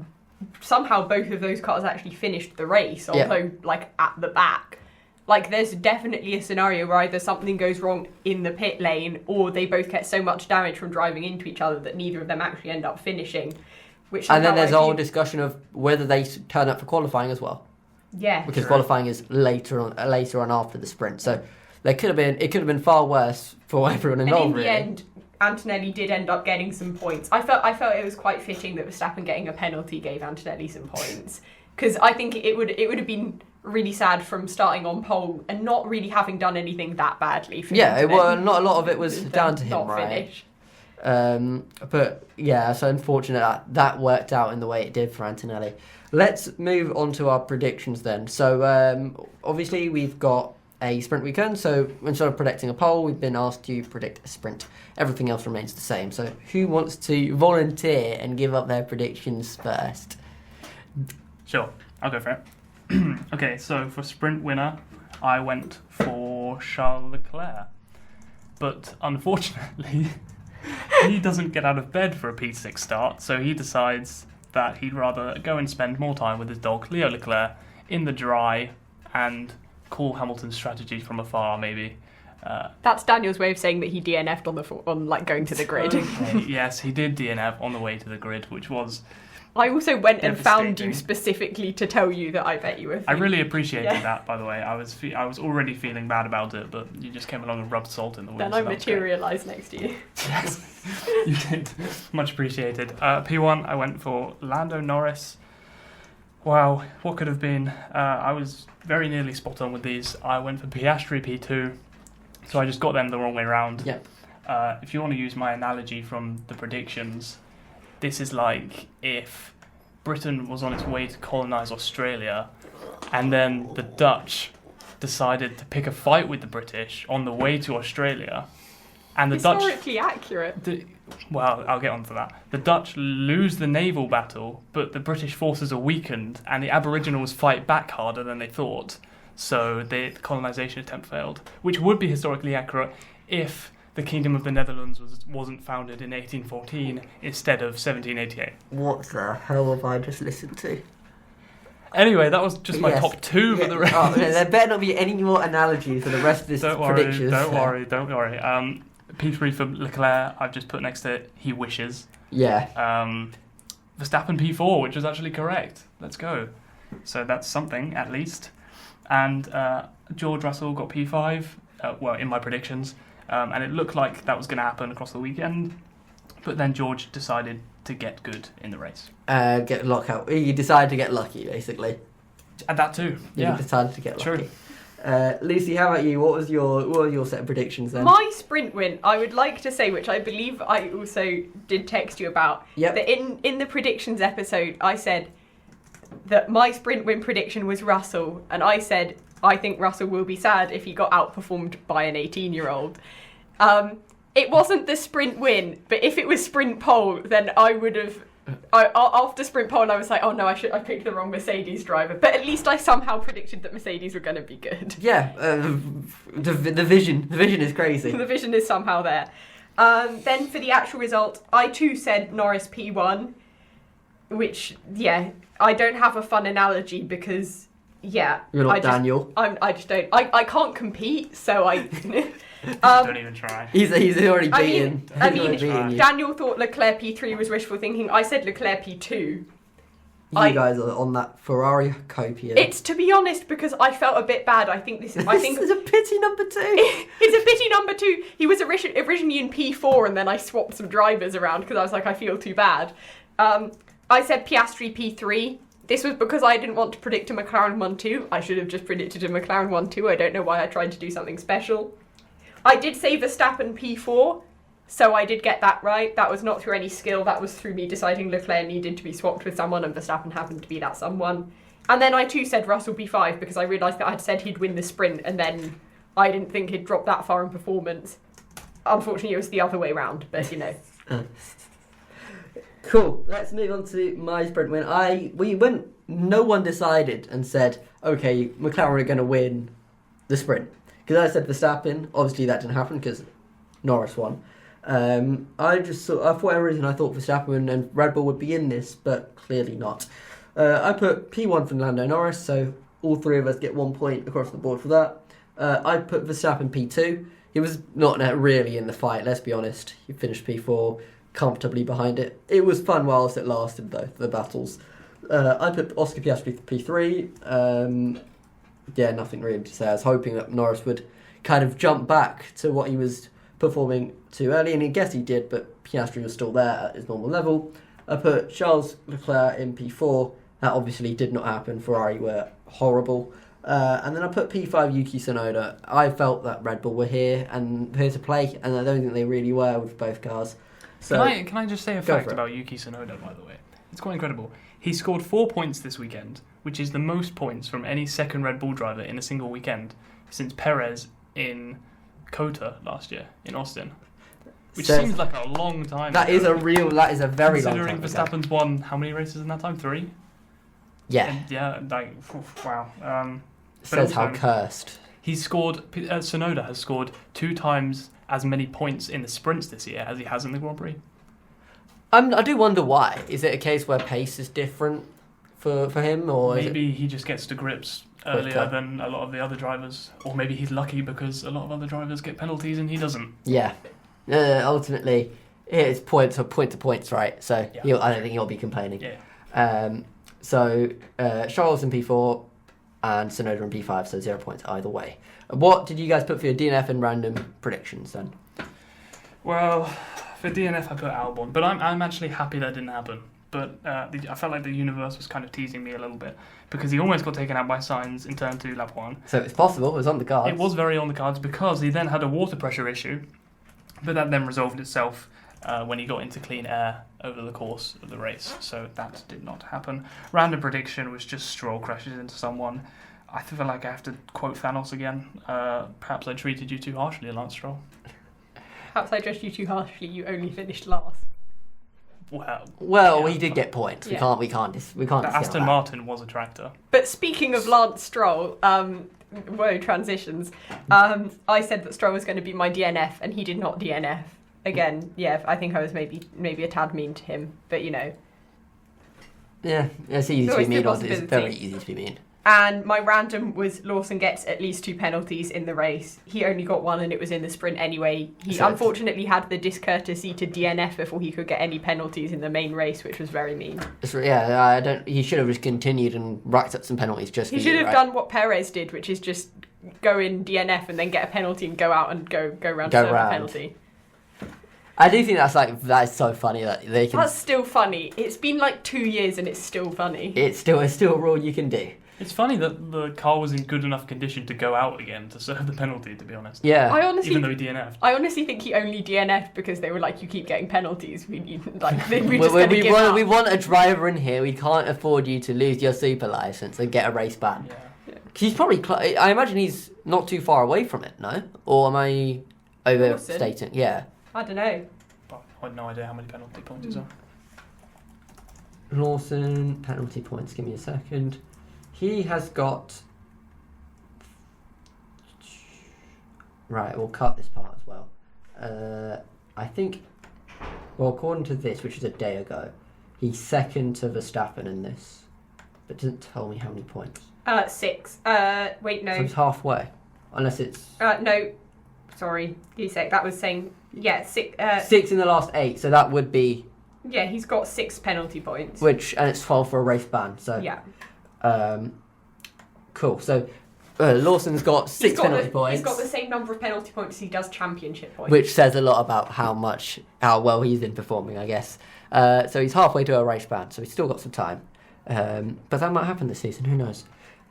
somehow both of those cars actually finished the race, although like at the back. Like, there's definitely a scenario where either something goes wrong in the pit lane, or they both get so much damage from driving into each other that neither of them actually end up finishing. And then there's a whole discussion of whether they turn up for qualifying as well. Yeah, because qualifying is later on after the sprint. So it could have been far worse for everyone involved. And in the end, Antonelli did end up getting some points. I felt it was quite fitting that Verstappen getting a penalty gave Antonelli some points, because I think it would have been really sad from starting on pole and not really having done anything that badly. For him not a lot of it was down to him, right? Finish. But yeah, so unfortunate that worked out in the way it did for Antonelli. Let's move on to our predictions then. So obviously we've got a sprint weekend, so instead of predicting a pole, we've been asked to predict a sprint. Everything else remains the same. So who wants to volunteer and give up their predictions first? Sure, I'll go for it. Okay, so for sprint winner, I went for Charles Leclerc. But unfortunately, he doesn't get out of bed for a P6 start, so he decides that he'd rather go and spend more time with his dog, Leo Leclerc, in the dry and call Hamilton's strategy from afar, maybe. That's Daniel's way of saying that he DNF'd on going to the grid. Okay, yes, he did DNF on the way to the grid, which was... I also went and found you specifically to tell you that I bet you were. I really appreciated that, by the way. I was already feeling bad about it, but you just came along and rubbed salt in the wound. Then I materialised next to you. Yes, you did. Much appreciated. P1, I went for Lando Norris. Wow, what could have been? I was very nearly spot on with these. I went for Piastri P2, so I just got them the wrong way round. Yep. If you want to use my analogy from the predictions, this is like if Britain was on its way to colonise Australia and then the Dutch decided to pick a fight with the British on the way to Australia. And the Historically accurate. Well, I'll get on to that. The Dutch lose the naval battle, but the British forces are weakened and the Aboriginals fight back harder than they thought. So the colonisation attempt failed, which would be historically accurate if the Kingdom of the Netherlands wasn't founded in 1814 instead of 1788. What the hell have I just listened to? Anyway, that was just my top two for the race. Oh, no, there better not be any more analogies for the rest of this predictions. Don't worry. P3 for Leclerc, I've just put next to it, he wishes. Yeah. Verstappen P4, which was actually correct. Let's go. So that's something, at least. And George Russell got P5, in my predictions. And it looked like that was going to happen across the weekend. But then George decided to get good in the race. Get lockout. You decided to get lucky, basically. And that too, yeah. You decided to get lucky. True. Lucy, how about you? What were your set of predictions then? My sprint win, I would like to say, which I believe I also did text you about, that in the predictions episode, I said that my sprint win prediction was Russell, and I said I think Russell will be sad if he got outperformed by an 18-year-old. It wasn't the sprint win, but if it was sprint pole, then I would have... after sprint pole, I was like, oh no, I picked the wrong Mercedes driver. But at least I somehow predicted that Mercedes were going to be good. Yeah, the vision is crazy. The vision is somehow there. Then for the actual result, I too said Norris P1, which, I don't have a fun analogy because, You're not Daniel. I just don't. I can't compete, so I... Don't even try. He's already I beaten. mean, He's already beaten you. Daniel thought Leclerc P3 was wishful thinking. I said Leclerc P2. You guys are on that Ferrari copia. It's, to be honest, because I felt a bit bad. I think this is It's a pity number 2. It's a pity number 2. He was originally in P4, and then I swapped some drivers around because I was like, I feel too bad. I said Piastri P3. This was because I didn't want to predict a McLaren 1-2. I should have just predicted a McLaren 1-2. I don't know why I tried to do something special. I did say Verstappen P4, so I did get that right. That was not through any skill. That was through me deciding Leclerc needed to be swapped with someone, and Verstappen happened to be that someone. And then I too said Russell P5 because I realised that I'd said he'd win the sprint, and then I didn't think he'd drop that far in performance. Unfortunately, it was the other way round, but you know. Cool. Let's move on to my sprint win. No one decided and said, okay, McLaren are going to win the sprint. Because I said Verstappen. Obviously, that didn't happen because Norris won. For whatever reason, I thought Verstappen and Red Bull would be in this, but clearly not. I put P1 for Lando Norris, so all three of us get 1 point across the board for that. I put Verstappen P2. He was not really in the fight, let's be honest. He finished P4 comfortably behind it. It was fun whilst it lasted, though, the battles. I put Oscar Piastri for P3. Nothing really to say. I was hoping that Norris would kind of jump back to what he was performing too early, and I guess he did, but Piastri was still there at his normal level. I put Charles Leclerc in P4. That obviously did not happen. Ferrari were horrible. And then I put P5 Yuki Tsunoda. I felt that Red Bull were here to play, and I don't think they really were with both cars. So, can I just say a fact about Yuki Tsunoda, by the way? It's quite incredible. He scored 4 points this weekend, which is the most points from any second Red Bull driver in a single weekend since Perez in Kota last year in Austin. Which seems like a long time that ago. That is a very long time Considering Verstappen's won how many races in that time? 3? Yeah. Wow. Says how cursed. He's scored, Tsunoda has scored 2 times as many points in the sprints this year as he has in the Grand Prix. I do wonder why. Is it a case where pace is different for him, or maybe he just gets to grips earlier than a lot of the other drivers, or maybe he's lucky because a lot of other drivers get penalties and he doesn't. Yeah. Ultimately, it's point to points, right? So yeah. I don't think he'll be complaining. Yeah. Charles in P4 and Tsunoda in P5, so 0 points either way. What did you guys put for your DNF and random predictions then? Well, for DNF I put Albon, but I'm actually happy that didn't happen. But I felt like the universe was kind of teasing me a little bit because he almost got taken out by Sainz in turn 2, lap 1. So it's possible, it was on the cards. It was very on the cards because he then had a water pressure issue, but that then resolved itself when he got into clean air over the course of the race. So that did not happen. Random prediction was just Stroll crashes into someone. I feel like I have to quote Thanos again. Perhaps I treated you too harshly, Lance Stroll. Perhaps I judged you too harshly. You only finished last. Well, we did get points. Yeah. We can't. The Aston Martin was a tractor. But speaking of Lance Stroll, transitions. I said that Stroll was going to be my DNF, and he did not DNF. Again, yeah, I think I was maybe a tad mean to him, but you know. Yeah, it's easy to be mean. It's very easy to be mean. And my random was Lawson gets at least 2 penalties in the race. He only got 1 and it was in the sprint anyway. He unfortunately had the discourtesy to DNF before he could get any penalties in the main race, which was very mean. He should have just continued and racked up some penalties He should have done what Perez did, which is just go in DNF and then get a penalty and go out and go around to serve a penalty. I do think that is so funny that they can. That's still funny. It's been like 2 years and it's still funny. It's still a rule you can do. It's funny that the car was in good enough condition to go out again to serve the penalty, to be honest. Yeah. Even though he DNF'd. I honestly think he only DNF'd because they were like, you keep getting penalties. We want a driver in here. We can't afford you to lose your super license and get a race ban. Yeah. He's probably... I imagine he's not too far away from it, no? Or am I overstating? Yeah. I don't know. But I have no idea how many penalty points are. Lawson, penalty points. Give me a second. He has got... Right, we'll cut this part as well. I think... Well, according to this, which is a day ago, he's second to Verstappen in this. But it doesn't tell me how many points. 6. Wait, no. So it's halfway. Unless it's... No. sorry, that was saying, yeah, 6. 6 in the last 8, so that would be... Yeah, he's got 6 penalty points. And it's 12 for a race ban, so... Yeah. Cool, so Lawson's got 6 penalty points. He's got the same number of penalty points as he does championship points. Which says a lot about how well he's been performing, I guess. So he's halfway to a race ban, so he's still got some time. But that might happen this season, who knows?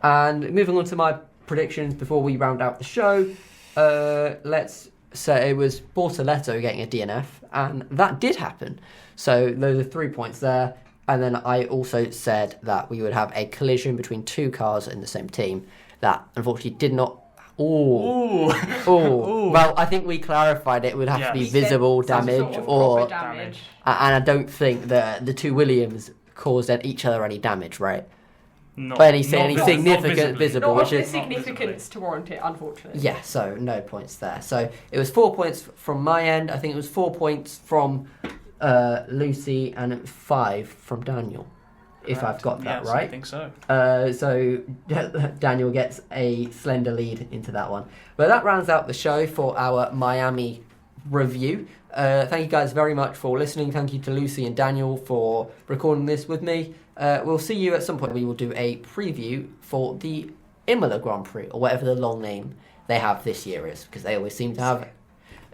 And moving on to my predictions before we round out the show, let's say it was Bortoletto getting a DNF, and that did happen. So those are 3 points there. And then I also said that we would have a collision between 2 cars in the same team. That unfortunately did not. Ooh. Well, I think we clarified it would have to be visible damage sort of damage. And I don't think that the 2 Williams caused each other any damage, right? Not, but any not significant visible, not which of is the significance to warrant it, unfortunately. Yeah, so no points there. So it was 4 points from my end. I think it was 4 points from Lucy and 5 from Daniel. If I've got that right. I think so. So Daniel gets a slender lead into that one. But that rounds out the show for our Miami review. Thank you guys very much for listening. Thank you to Lucy and Daniel for recording this with me. We'll see you at some point. We will do a preview for the Imola Grand Prix, or whatever the long name they have this year is, because they always seem to have...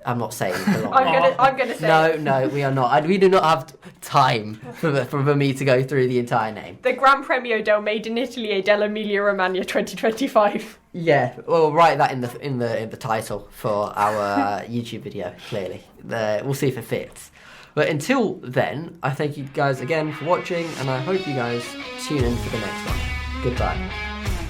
I'm not saying the long name. I'm gonna say No, we are not. We do not have time for me to go through the entire name. The Gran Premio del Made in Italy dell'Emilia Romagna 2025. Yeah, we'll write that in the title for our YouTube video. Clearly, we'll see if it fits. But until then, I thank you guys again for watching, and I hope you guys tune in for the next one. Goodbye.